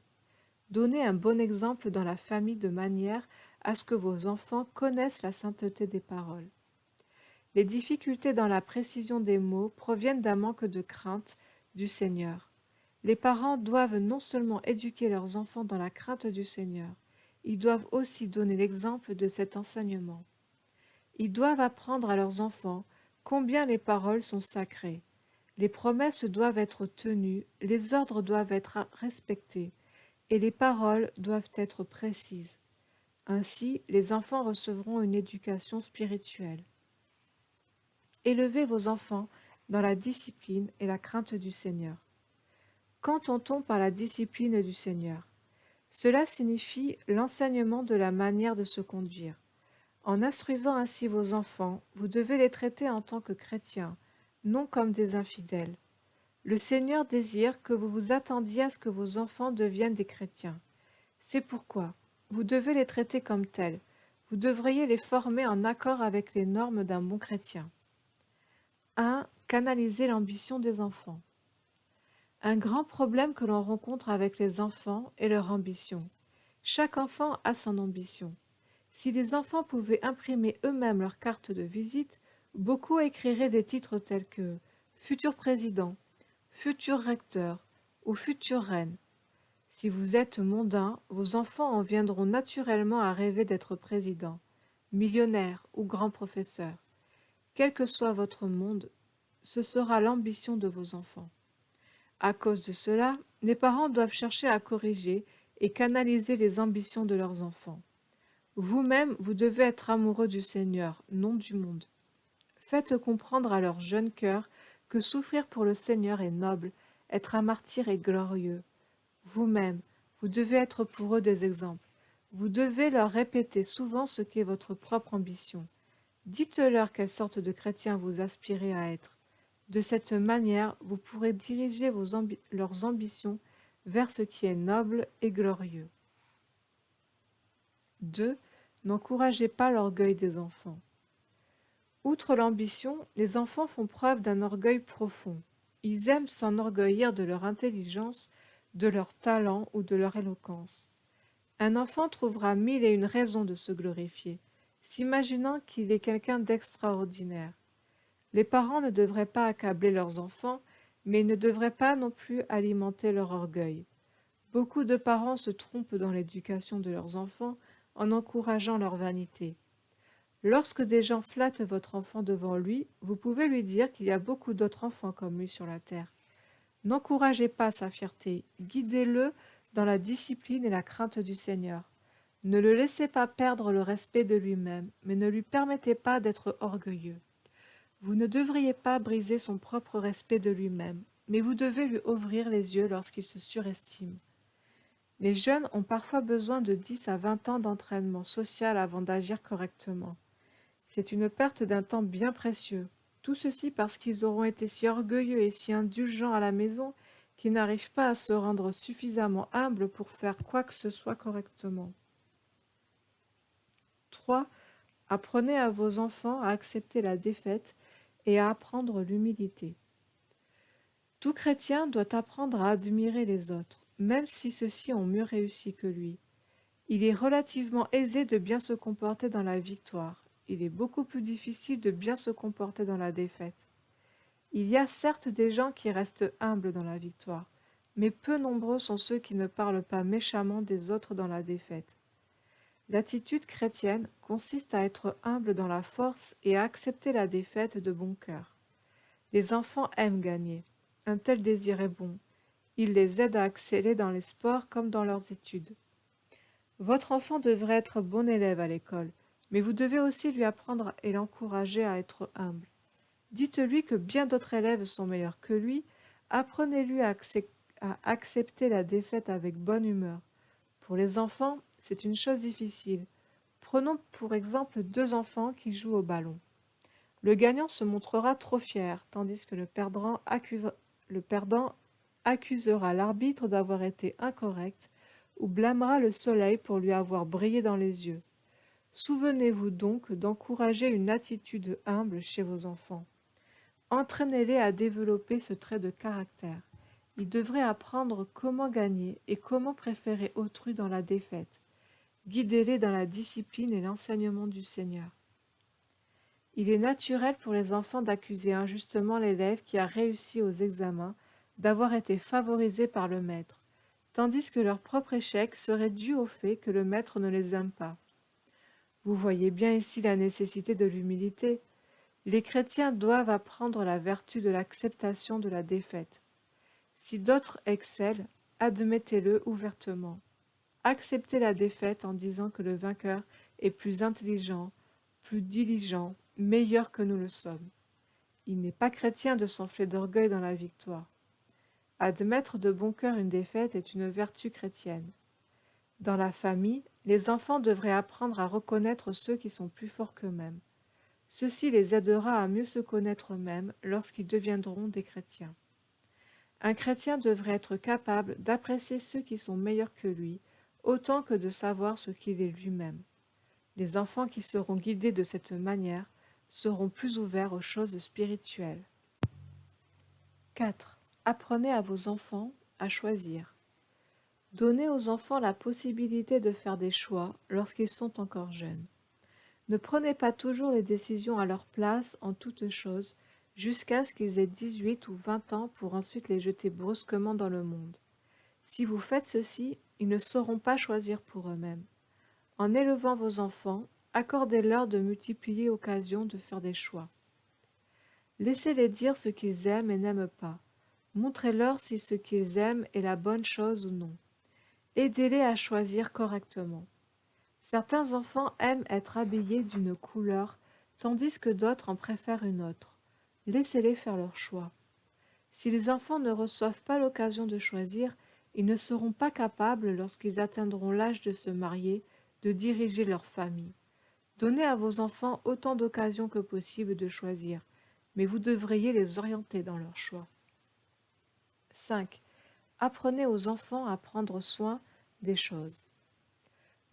Donnez un bon exemple dans la famille de manière à ce que vos enfants connaissent la sainteté des paroles. Les difficultés dans la précision des mots proviennent d'un manque de crainte du Seigneur. Les parents doivent non seulement éduquer leurs enfants dans la crainte du Seigneur, ils doivent aussi donner l'exemple de cet enseignement. Ils doivent apprendre à leurs enfants combien les paroles sont sacrées. Les promesses doivent être tenues, les ordres doivent être respectés, et les paroles doivent être précises. Ainsi, les enfants recevront une éducation spirituelle. Élevez vos enfants dans la discipline et la crainte du Seigneur. Qu'entend-on par la discipline du Seigneur? Cela signifie l'enseignement de la manière de se conduire. En instruisant ainsi vos enfants, vous devez les traiter en tant que chrétiens, non comme des infidèles. Le Seigneur désire que vous vous attendiez à ce que vos enfants deviennent des chrétiens. C'est pourquoi vous devez les traiter comme tels. Vous devriez les former en accord avec les normes d'un bon chrétien. 1. Canaliser l'ambition des enfants. Un grand problème que l'on rencontre avec les enfants est leur ambition. Chaque enfant a son ambition. Si les enfants pouvaient imprimer eux-mêmes leur carte de visite, beaucoup écriraient des titres tels que futur président, futur recteur ou future reine. Si vous êtes mondain, vos enfants en viendront naturellement à rêver d'être président, millionnaire ou grand professeur. Quel que soit votre monde, ce sera l'ambition de vos enfants. À cause de cela, les parents doivent chercher à corriger et canaliser les ambitions de leurs enfants. Vous-même, vous devez être amoureux du Seigneur, non du monde. Faites comprendre à leur jeune cœur que souffrir pour le Seigneur est noble, être un martyr est glorieux. Vous-même, vous devez être pour eux des exemples. Vous devez leur répéter souvent ce qu'est votre propre ambition. Dites-leur quelle sorte de chrétien vous aspirez à être. De cette manière, vous pourrez diriger leurs ambitions vers ce qui est noble et glorieux. 2. N'encouragez pas l'orgueil des enfants. Outre l'ambition, les enfants font preuve d'un orgueil profond. Ils aiment s'enorgueillir de leur intelligence, de leur talent ou de leur éloquence. Un enfant trouvera 1001 raisons de se glorifier, s'imaginant qu'il est quelqu'un d'extraordinaire. Les parents ne devraient pas accabler leurs enfants, mais ils ne devraient pas non plus alimenter leur orgueil. Beaucoup de parents se trompent dans l'éducation de leurs enfants en encourageant leur vanité. Lorsque des gens flattent votre enfant devant lui, vous pouvez lui dire qu'il y a beaucoup d'autres enfants comme lui sur la terre. N'encouragez pas sa fierté, guidez-le dans la discipline et la crainte du Seigneur. Ne le laissez pas perdre le respect de lui-même, mais ne lui permettez pas d'être orgueilleux. Vous ne devriez pas briser son propre respect de lui-même, mais vous devez lui ouvrir les yeux lorsqu'il se surestime. Les jeunes ont parfois besoin de 10 à 20 ans d'entraînement social avant d'agir correctement. C'est une perte d'un temps bien précieux. Tout ceci parce qu'ils auront été si orgueilleux et si indulgents à la maison qu'ils n'arrivent pas à se rendre suffisamment humbles pour faire quoi que ce soit correctement. 3. Apprenez à vos enfants à accepter la défaite et à apprendre l'humilité. Tout chrétien doit apprendre à admirer les autres, même si ceux-ci ont mieux réussi que lui. Il est relativement aisé de bien se comporter dans la victoire. Il est beaucoup plus difficile de bien se comporter dans la défaite. Il y a certes des gens qui restent humbles dans la victoire, mais peu nombreux sont ceux qui ne parlent pas méchamment des autres dans la défaite. L'attitude chrétienne consiste à être humble dans la force et à accepter la défaite de bon cœur. Les enfants aiment gagner. Un tel désir est bon. Il les aide à exceller dans les sports comme dans leurs études. Votre enfant devrait être bon élève à l'école, mais vous devez aussi lui apprendre et l'encourager à être humble. Dites-lui que bien d'autres élèves sont meilleurs que lui, apprenez-lui à accepter la défaite avec bonne humeur. Pour les enfants, c'est une chose difficile. Prenons pour exemple 2 enfants qui jouent au ballon. Le gagnant se montrera trop fier, tandis que le perdant accusera l'arbitre d'avoir été incorrect ou blâmera le soleil pour lui avoir brillé dans les yeux. Souvenez-vous donc d'encourager une attitude humble chez vos enfants. Entraînez-les à développer ce trait de caractère. Ils devraient apprendre comment gagner et comment préférer autrui dans la défaite. Guidez-les dans la discipline et l'enseignement du Seigneur. Il est naturel pour les enfants d'accuser injustement l'élève qui a réussi aux examens d'avoir été favorisé par le maître, tandis que leur propre échec serait dû au fait que le maître ne les aime pas. Vous voyez bien ici la nécessité de l'humilité. Les chrétiens doivent apprendre la vertu de l'acceptation de la défaite. Si d'autres excellent, admettez-le ouvertement. Acceptez la défaite en disant que le vainqueur est plus intelligent, plus diligent, meilleur que nous le sommes. Il n'est pas chrétien de s'enfler d'orgueil dans la victoire. Admettre de bon cœur une défaite est une vertu chrétienne. Dans la famille, les enfants devraient apprendre à reconnaître ceux qui sont plus forts qu'eux-mêmes. Ceci les aidera à mieux se connaître eux-mêmes lorsqu'ils deviendront des chrétiens. Un chrétien devrait être capable d'apprécier ceux qui sont meilleurs que lui, autant que de savoir ce qu'il est lui-même. Les enfants qui seront guidés de cette manière seront plus ouverts aux choses spirituelles. 4. Apprenez à vos enfants à choisir. Donnez aux enfants la possibilité de faire des choix lorsqu'ils sont encore jeunes. Ne prenez pas toujours les décisions à leur place en toutes choses, jusqu'à ce qu'ils aient 18 ou 20 ans pour ensuite les jeter brusquement dans le monde. Si vous faites ceci, ils ne sauront pas choisir pour eux-mêmes. En élevant vos enfants, accordez-leur de multiplier occasions de faire des choix. Laissez-les dire ce qu'ils aiment et n'aiment pas. Montrez-leur si ce qu'ils aiment est la bonne chose ou non. Aidez-les à choisir correctement. Certains enfants aiment être habillés d'une couleur, tandis que d'autres en préfèrent une autre. Laissez-les faire leur choix. Si les enfants ne reçoivent pas l'occasion de choisir, ils ne seront pas capables, lorsqu'ils atteindront l'âge de se marier, de diriger leur famille. Donnez à vos enfants autant d'occasions que possible de choisir, mais vous devriez les orienter dans leur choix. 5. Apprenez aux enfants à prendre soin des choses.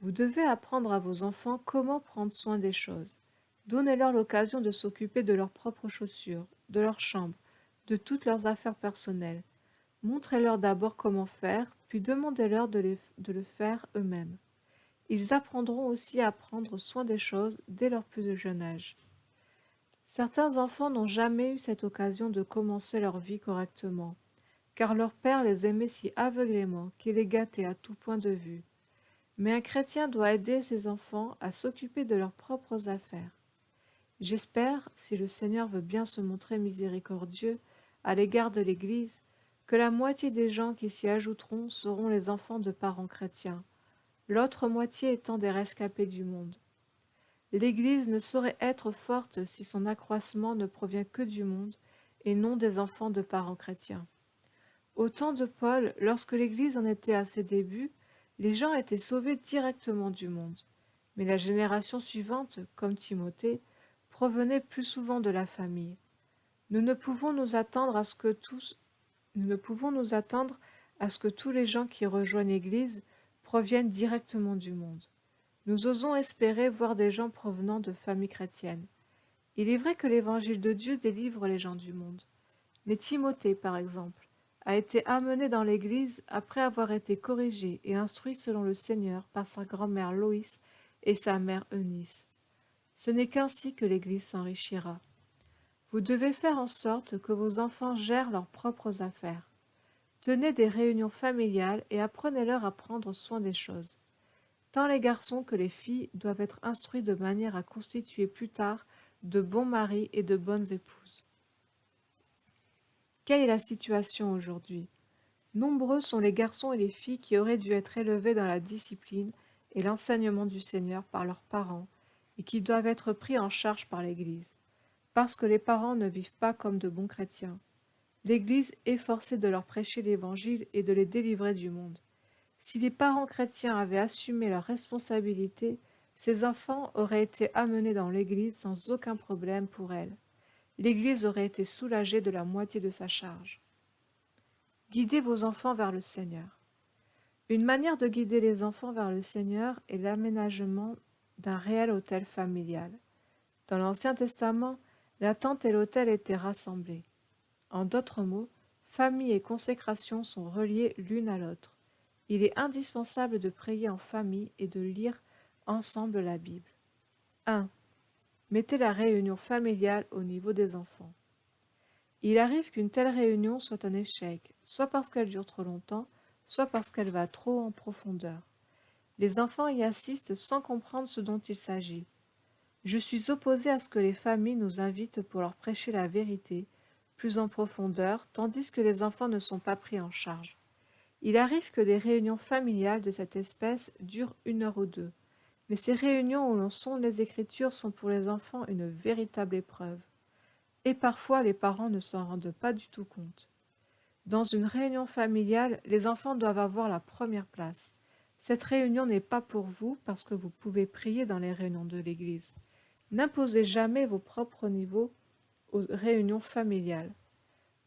Vous devez apprendre à vos enfants comment prendre soin des choses. Donnez-leur l'occasion de s'occuper de leurs propres chaussures, de leur chambre, de toutes leurs affaires personnelles. Montrez-leur d'abord comment faire, puis demandez-leur de le faire eux-mêmes. Ils apprendront aussi à prendre soin des choses dès leur plus jeune âge. Certains enfants n'ont jamais eu cette occasion de commencer leur vie correctement, car leur père les aimait si aveuglément qu'il les gâtait à tout point de vue. Mais un chrétien doit aider ses enfants à s'occuper de leurs propres affaires. J'espère, si le Seigneur veut bien se montrer miséricordieux à l'égard de l'Église, que la moitié des gens qui s'y ajouteront seront les enfants de parents chrétiens, l'autre moitié étant des rescapés du monde. L'Église ne saurait être forte si son accroissement ne provient que du monde et non des enfants de parents chrétiens. Au temps de Paul, lorsque l'Église en était à ses débuts, les gens étaient sauvés directement du monde. Mais la génération suivante, comme Timothée, provenait plus souvent de la famille. Nous ne pouvons nous attendre à ce que tous les gens qui rejoignent l'Église proviennent directement du monde. Nous osons espérer voir des gens provenant de familles chrétiennes. Il est vrai que l'Évangile de Dieu délivre les gens du monde. Mais Timothée, par exemple, a été amené dans l'Église après avoir été corrigé et instruit selon le Seigneur par sa grand-mère Loïs et sa mère Eunice. Ce n'est qu'ainsi que l'Église s'enrichira. Vous devez faire en sorte que vos enfants gèrent leurs propres affaires. Tenez des réunions familiales et apprenez-leur à prendre soin des choses. Tant les garçons que les filles doivent être instruits de manière à constituer plus tard de bons maris et de bonnes épouses. Quelle est la situation aujourd'hui? Nombreux sont les garçons et les filles qui auraient dû être élevés dans la discipline et l'enseignement du Seigneur par leurs parents et qui doivent être pris en charge par l'Église, parce que les parents ne vivent pas comme de bons chrétiens. L'Église est forcée de leur prêcher l'Évangile et de les délivrer du monde. Si les parents chrétiens avaient assumé leurs responsabilités, ces enfants auraient été amenés dans l'Église sans aucun problème pour elles. L'Église aurait été soulagée de la moitié de sa charge. Guidez vos enfants vers le Seigneur. Une manière de guider les enfants vers le Seigneur est l'aménagement d'un réel autel familial. Dans l'Ancien Testament, la tente et l'autel étaient rassemblés. En d'autres mots, famille et consécration sont reliées l'une à l'autre. Il est indispensable de prier en famille et de lire ensemble la Bible. 1. Mettez la réunion familiale au niveau des enfants. Il arrive qu'une telle réunion soit un échec, soit parce qu'elle dure trop longtemps, soit parce qu'elle va trop en profondeur. Les enfants y assistent sans comprendre ce dont il s'agit. Je suis opposé à ce que les familles nous invitent pour leur prêcher la vérité, plus en profondeur, tandis que les enfants ne sont pas pris en charge. Il arrive que des réunions familiales de cette espèce durent 1 heure ou 2, mais ces réunions où l'on sonde les Écritures sont pour les enfants une véritable épreuve. Et parfois les parents ne s'en rendent pas du tout compte. Dans une réunion familiale, les enfants doivent avoir la première place. Cette réunion n'est pas pour vous parce que vous pouvez prier dans les réunions de l'Église. N'imposez jamais vos propres niveaux aux réunions familiales.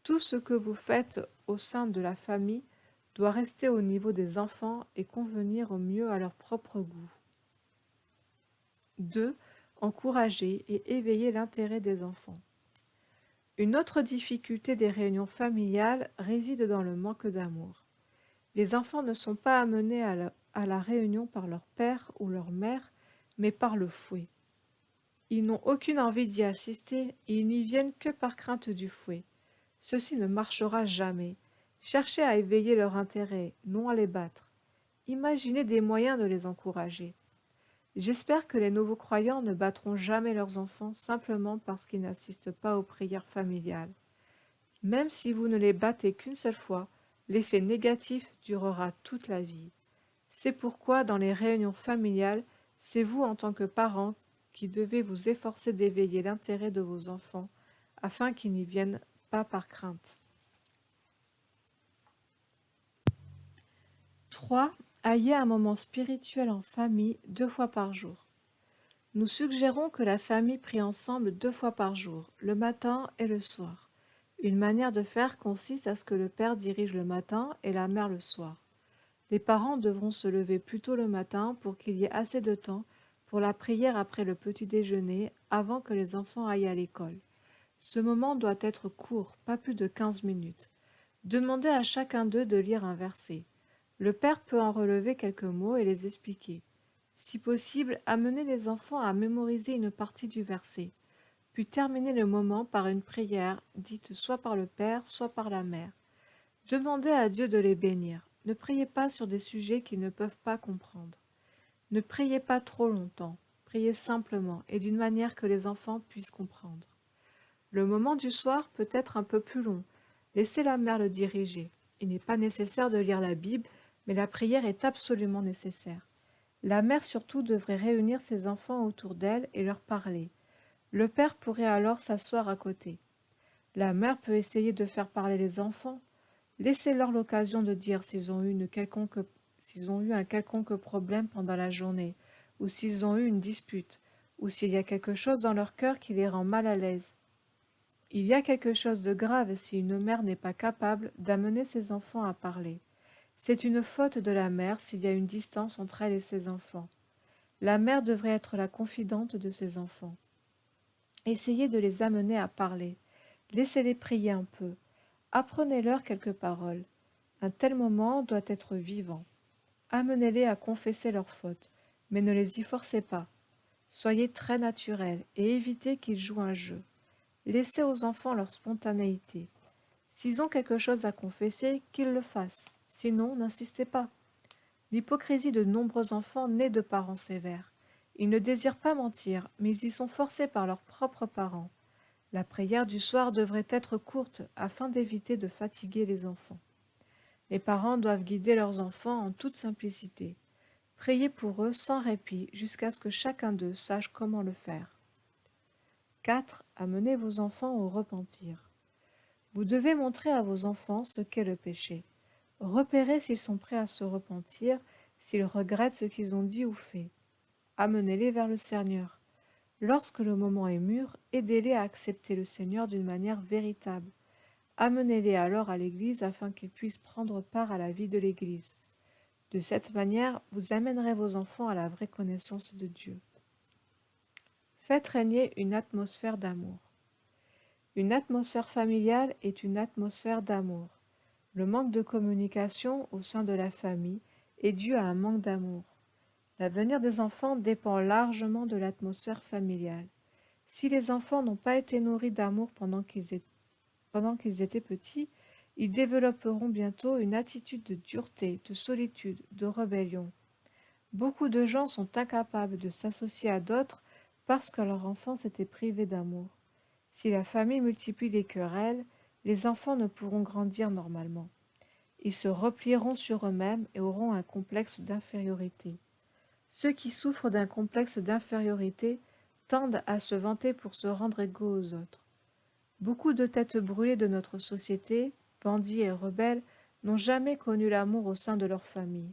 Tout ce que vous faites au sein de la famille doit rester au niveau des enfants et convenir au mieux à leur propre goût. 2. Encourager et éveiller l'intérêt des enfants. Une autre difficulté des réunions familiales réside dans le manque d'amour. Les enfants ne sont pas amenés à la réunion par leur père ou leur mère, mais par le fouet. Ils n'ont aucune envie d'y assister et ils n'y viennent que par crainte du fouet. Ceci ne marchera jamais. Cherchez à éveiller leur intérêt, non à les battre. Imaginez des moyens de les encourager. J'espère que les nouveaux croyants ne battront jamais leurs enfants simplement parce qu'ils n'assistent pas aux prières familiales. Même si vous ne les battez qu'une seule fois, l'effet négatif durera toute la vie. C'est pourquoi dans les réunions familiales, c'est vous en tant que parents qui devez vous efforcer d'éveiller l'intérêt de vos enfants afin qu'ils n'y viennent pas par crainte. 3. Ayez un moment spirituel en famille 2 fois par jour. Nous suggérons que la famille prie ensemble 2 fois par jour, le matin et le soir. Une manière de faire consiste à ce que le père dirige le matin et la mère le soir. Les parents devront se lever plus tôt le matin pour qu'il y ait assez de temps pour la prière après le petit déjeuner avant que les enfants aillent à l'école. Ce moment doit être court, pas plus de 15 minutes. Demandez à chacun d'eux de lire un verset. Le père peut en relever quelques mots et les expliquer. Si possible, amenez les enfants à mémoriser une partie du verset, puis terminez le moment par une prière, dite soit par le père, soit par la mère. Demandez à Dieu de les bénir. Ne priez pas sur des sujets qu'ils ne peuvent pas comprendre. Ne priez pas trop longtemps. Priez simplement et d'une manière que les enfants puissent comprendre. Le moment du soir peut être un peu plus long. Laissez la mère le diriger. Il n'est pas nécessaire de lire la Bible, mais la prière est absolument nécessaire. La mère surtout devrait réunir ses enfants autour d'elle et leur parler. Le père pourrait alors s'asseoir à côté. La mère peut essayer de faire parler les enfants. Laissez-leur l'occasion de dire s'ils ont eu un quelconque problème pendant la journée, ou s'ils ont eu une dispute, ou s'il y a quelque chose dans leur cœur qui les rend mal à l'aise. Il y a quelque chose de grave si une mère n'est pas capable d'amener ses enfants à parler. C'est une faute de la mère s'il y a une distance entre elle et ses enfants. La mère devrait être la confidente de ses enfants. Essayez de les amener à parler. Laissez-les prier un peu. Apprenez-leur quelques paroles. Un tel moment doit être vivant. Amenez-les à confesser leurs fautes, mais ne les y forcez pas. Soyez très naturel et évitez qu'ils jouent un jeu. Laissez aux enfants leur spontanéité. S'ils ont quelque chose à confesser, qu'ils le fassent. Sinon, n'insistez pas. L'hypocrisie de nombreux enfants naît de parents sévères. Ils ne désirent pas mentir, mais ils y sont forcés par leurs propres parents. La prière du soir devrait être courte afin d'éviter de fatiguer les enfants. Les parents doivent guider leurs enfants en toute simplicité. Priez pour eux sans répit jusqu'à ce que chacun d'eux sache comment le faire. 4. Amenez vos enfants au repentir. Vous devez montrer à vos enfants ce qu'est le péché. Repérez s'ils sont prêts à se repentir, s'ils regrettent ce qu'ils ont dit ou fait. Amenez-les vers le Seigneur. Lorsque le moment est mûr, aidez-les à accepter le Seigneur d'une manière véritable. Amenez-les alors à l'Église afin qu'ils puissent prendre part à la vie de l'Église. De cette manière, vous amènerez vos enfants à la vraie connaissance de Dieu. Faites régner une atmosphère d'amour. Une atmosphère familiale est une atmosphère d'amour. Le manque de communication au sein de la famille est dû à un manque d'amour. L'avenir des enfants dépend largement de l'atmosphère familiale. Si les enfants n'ont pas été nourris d'amour pendant qu'ils étaient petits, ils développeront bientôt une attitude de dureté, de solitude, de rébellion. Beaucoup de gens sont incapables de s'associer à d'autres parce que leur enfance était privée d'amour. Si la famille multiplie les querelles, les enfants ne pourront grandir normalement. Ils se replieront sur eux-mêmes et auront un complexe d'infériorité. Ceux qui souffrent d'un complexe d'infériorité tendent à se vanter pour se rendre égaux aux autres. Beaucoup de têtes brûlées de notre société, bandits et rebelles, n'ont jamais connu l'amour au sein de leur famille.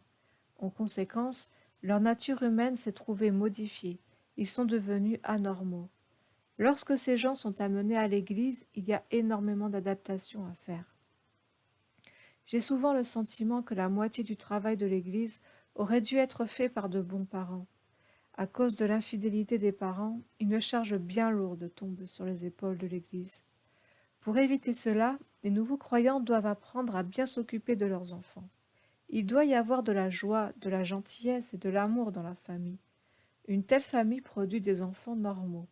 En conséquence, leur nature humaine s'est trouvée modifiée. Ils sont devenus anormaux. Lorsque ces gens sont amenés à l'Église, il y a énormément d'adaptations à faire. J'ai souvent le sentiment que la moitié du travail de l'Église aurait dû être fait par de bons parents. À cause de l'infidélité des parents, une charge bien lourde tombe sur les épaules de l'Église. Pour éviter cela, les nouveaux croyants doivent apprendre à bien s'occuper de leurs enfants. Il doit y avoir de la joie, de la gentillesse et de l'amour dans la famille. Une telle famille produit des enfants normaux.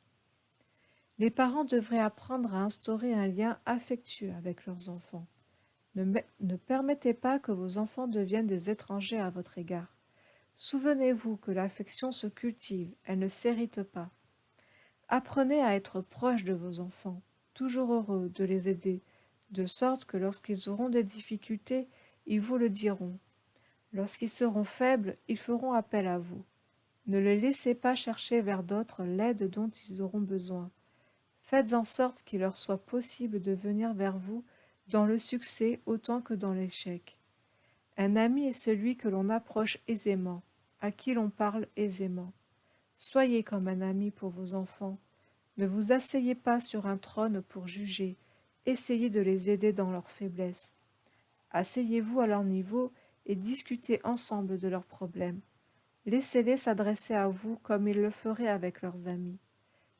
Les parents devraient apprendre à instaurer un lien affectueux avec leurs enfants. Ne permettez pas que vos enfants deviennent des étrangers à votre égard. Souvenez-vous que l'affection se cultive, elle ne s'hérite pas. Apprenez à être proche de vos enfants, toujours heureux de les aider, de sorte que lorsqu'ils auront des difficultés, ils vous le diront. Lorsqu'ils seront faibles, ils feront appel à vous. Ne les laissez pas chercher vers d'autres l'aide dont ils auront besoin. Faites en sorte qu'il leur soit possible de venir vers vous dans le succès autant que dans l'échec. Un ami est celui que l'on approche aisément, à qui l'on parle aisément. Soyez comme un ami pour vos enfants. Ne vous asseyez pas sur un trône pour juger, essayez de les aider dans leurs faiblesses. Asseyez-vous à leur niveau et discutez ensemble de leurs problèmes. Laissez-les s'adresser à vous comme ils le feraient avec leurs amis.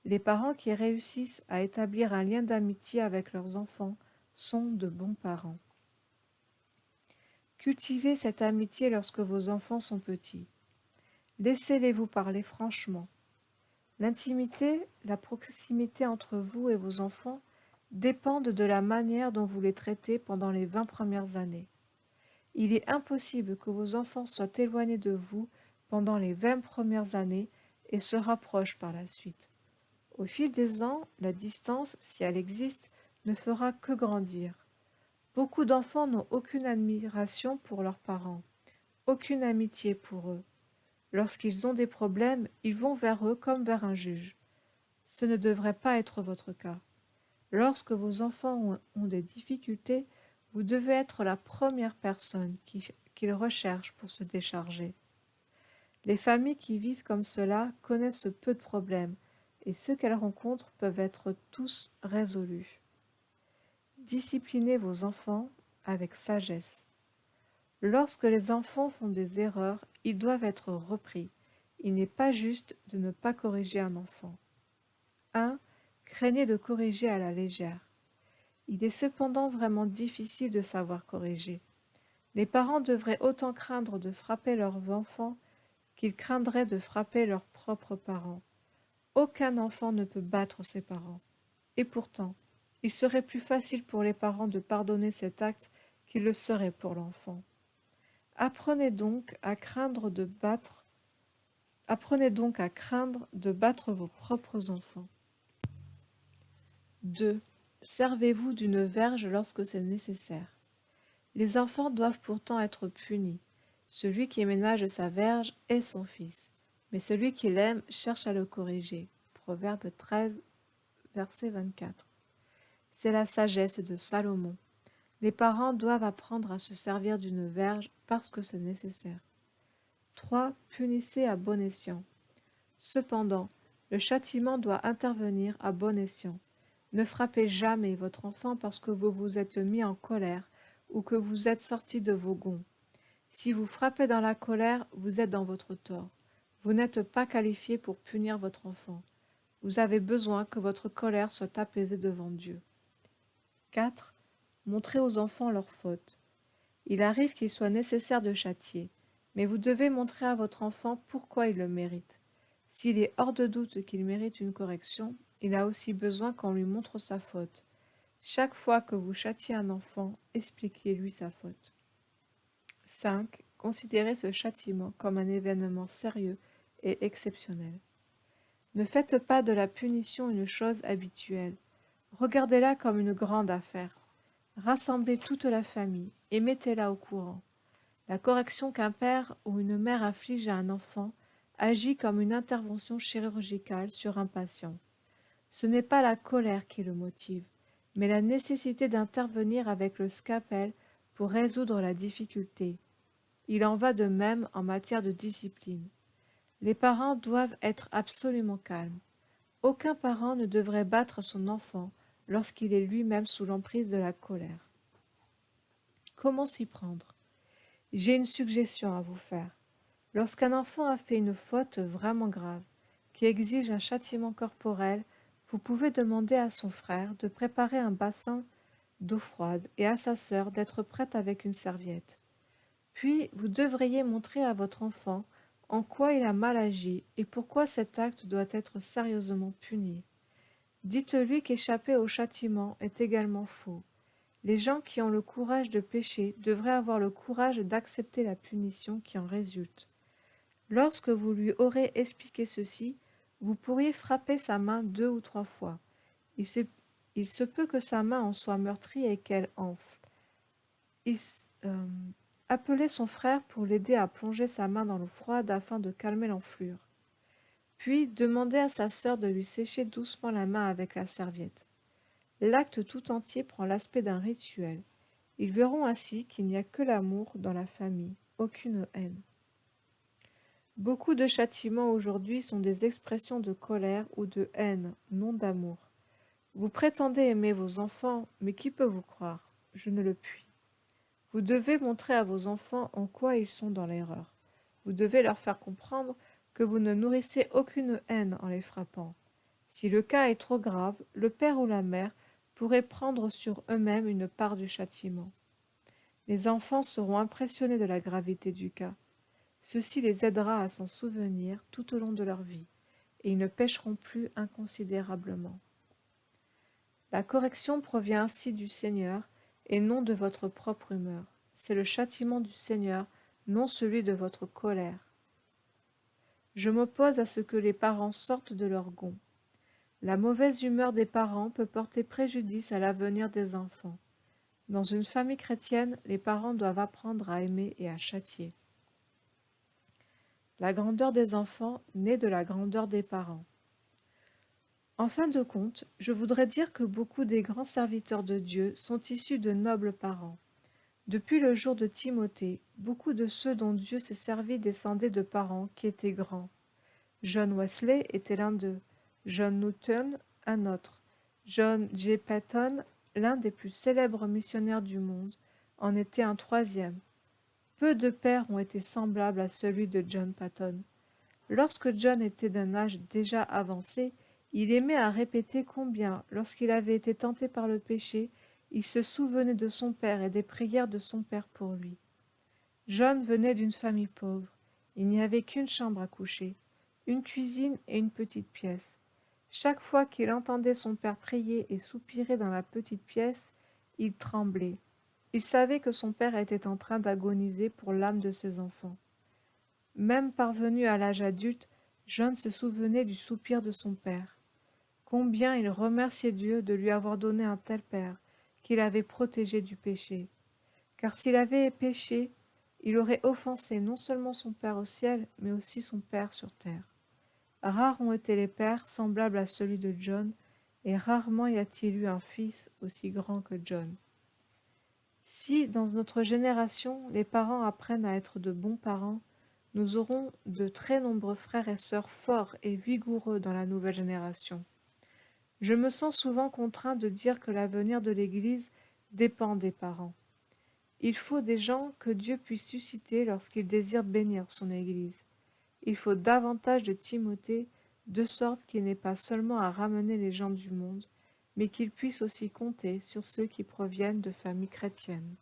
Les parents qui réussissent à établir un lien d'amitié avec leurs enfants sont de bons parents. Cultivez cette amitié lorsque vos enfants sont petits. Laissez-les vous parler franchement. L'intimité, la proximité entre vous et vos enfants dépendent de la manière dont vous les traitez pendant les 20 premières années. Il est impossible que vos enfants soient éloignés de vous pendant les 20 premières années et se rapprochent par la suite. Au fil des ans, la distance, si elle existe, ne fera que grandir. Beaucoup d'enfants n'ont aucune admiration pour leurs parents, aucune amitié pour eux. Lorsqu'ils ont des problèmes, ils vont vers eux comme vers un juge. Ce ne devrait pas être votre cas. Lorsque vos enfants ont des difficultés, vous devez être la première personne qu'ils recherchent pour se décharger. Les familles qui vivent comme cela connaissent peu de problèmes, et ceux qu'elles rencontrent peuvent être tous résolus. Disciplinez vos enfants avec sagesse. Lorsque les enfants font des erreurs, ils doivent être repris. Il n'est pas juste de ne pas corriger un enfant. 1. Craignez de corriger à la légère. Il est cependant vraiment difficile de savoir corriger. Les parents devraient autant craindre de frapper leurs enfants qu'ils craindraient de frapper leurs propres parents. Aucun enfant ne peut battre ses parents. Et pourtant, il serait plus facile pour les parents de pardonner cet acte qu'il le serait pour l'enfant. Apprenez donc à craindre de battre vos propres enfants. 2. Servez-vous d'une verge lorsque c'est nécessaire. Les enfants doivent pourtant être punis. Celui qui ménage sa verge est son fils, mais celui qui l'aime cherche à le corriger. Proverbe 13, verset 24. C'est la sagesse de Salomon. Les parents doivent apprendre à se servir d'une verge parce que c'est nécessaire. 3. Punissez à bon escient. Cependant, le châtiment doit intervenir à bon escient. Ne frappez jamais votre enfant parce que vous vous êtes mis en colère ou que vous êtes sorti de vos gonds. Si vous frappez dans la colère, vous êtes dans votre tort. Vous n'êtes pas qualifié pour punir votre enfant. Vous avez besoin que votre colère soit apaisée devant Dieu. 4. Montrez aux enfants leurs fautes. Il arrive qu'il soit nécessaire de châtier, mais vous devez montrer à votre enfant pourquoi il le mérite. S'il est hors de doute qu'il mérite une correction, il a aussi besoin qu'on lui montre sa faute. Chaque fois que vous châtiez un enfant, expliquez-lui sa faute. 5. Considérez ce châtiment comme un événement sérieux et exceptionnel. Ne faites pas de la punition une chose habituelle. Regardez-la comme une grande affaire. Rassemblez toute la famille et mettez-la au courant. La correction qu'un père ou une mère inflige à un enfant agit comme une intervention chirurgicale sur un patient. Ce n'est pas la colère qui le motive, mais la nécessité d'intervenir avec le scalpel pour résoudre la difficulté. Il en va de même en matière de discipline. Les parents doivent être absolument calmes. Aucun parent ne devrait battre son enfant lorsqu'il est lui-même sous l'emprise de la colère. Comment s'y prendre? J'ai une suggestion à vous faire. Lorsqu'un enfant a fait une faute vraiment grave, qui exige un châtiment corporel, vous pouvez demander à son frère de préparer un bassin d'eau froide et à sa sœur d'être prête avec une serviette. Puis, vous devriez montrer à votre enfant en quoi il a mal agi et pourquoi cet acte doit être sérieusement puni. Dites-lui qu'échapper au châtiment est également faux. Les gens qui ont le courage de pécher devraient avoir le courage d'accepter la punition qui en résulte. Lorsque vous lui aurez expliqué ceci, vous pourriez frapper sa main 2 ou 3 fois. Il se peut que sa main en soit meurtrie et qu'elle enfle. Appelez son frère pour l'aider à plonger sa main dans l'eau froide afin de calmer l'enflure. Puis demandez à sa sœur de lui sécher doucement la main avec la serviette. L'acte tout entier prend l'aspect d'un rituel. Ils verront ainsi qu'il n'y a que l'amour dans la famille, aucune haine. Beaucoup de châtiments aujourd'hui sont des expressions de colère ou de haine, non d'amour. Vous prétendez aimer vos enfants, mais qui peut vous croire? Je ne le puis. Vous devez montrer à vos enfants en quoi ils sont dans l'erreur. Vous devez leur faire comprendre que vous ne nourrissez aucune haine en les frappant. Si le cas est trop grave, le père ou la mère pourraient prendre sur eux-mêmes une part du châtiment. Les enfants seront impressionnés de la gravité du cas. Ceci les aidera à s'en souvenir tout au long de leur vie, et ils ne pécheront plus inconsidérablement. La correction provient ainsi du Seigneur, et non de votre propre humeur. C'est le châtiment du Seigneur, non celui de votre colère. Je m'oppose à ce que les parents sortent de leur gond. La mauvaise humeur des parents peut porter préjudice à l'avenir des enfants. Dans une famille chrétienne, les parents doivent apprendre à aimer et à châtier. La grandeur des enfants naît de la grandeur des parents. En fin de compte, je voudrais dire que beaucoup des grands serviteurs de Dieu sont issus de nobles parents. Depuis le jour de Timothée, beaucoup de ceux dont Dieu s'est servi descendaient de parents qui étaient grands. John Wesley était l'un d'eux, John Newton un autre, John J. Paton, l'un des plus célèbres missionnaires du monde, en était un troisième. Peu de pères ont été semblables à celui de John Paton. Lorsque John était d'un âge déjà avancé, il aimait à répéter combien, lorsqu'il avait été tenté par le péché, il se souvenait de son père et des prières de son père pour lui. John venait d'une famille pauvre. Il n'y avait qu'une chambre à coucher, une cuisine et une petite pièce. Chaque fois qu'il entendait son père prier et soupirer dans la petite pièce, il tremblait. Il savait que son père était en train d'agoniser pour l'âme de ses enfants. Même parvenu à l'âge adulte, John se souvenait du soupir de son père. Combien il remerciait Dieu de lui avoir donné un tel père, qu'il avait protégé du péché. Car s'il avait péché, il aurait offensé non seulement son Père au ciel, mais aussi son Père sur terre. Rares ont été les pères semblables à celui de John, et rarement y a-t-il eu un fils aussi grand que John. Si, dans notre génération, les parents apprennent à être de bons parents, nous aurons de très nombreux frères et sœurs forts et vigoureux dans la nouvelle génération. Je me sens souvent contraint de dire que l'avenir de l'Église dépend des parents. Il faut des gens que Dieu puisse susciter lorsqu'il désire bénir son Église. Il faut davantage de Timothée, de sorte qu'il n'ait pas seulement à ramener les gens du monde, mais qu'il puisse aussi compter sur ceux qui proviennent de familles chrétiennes.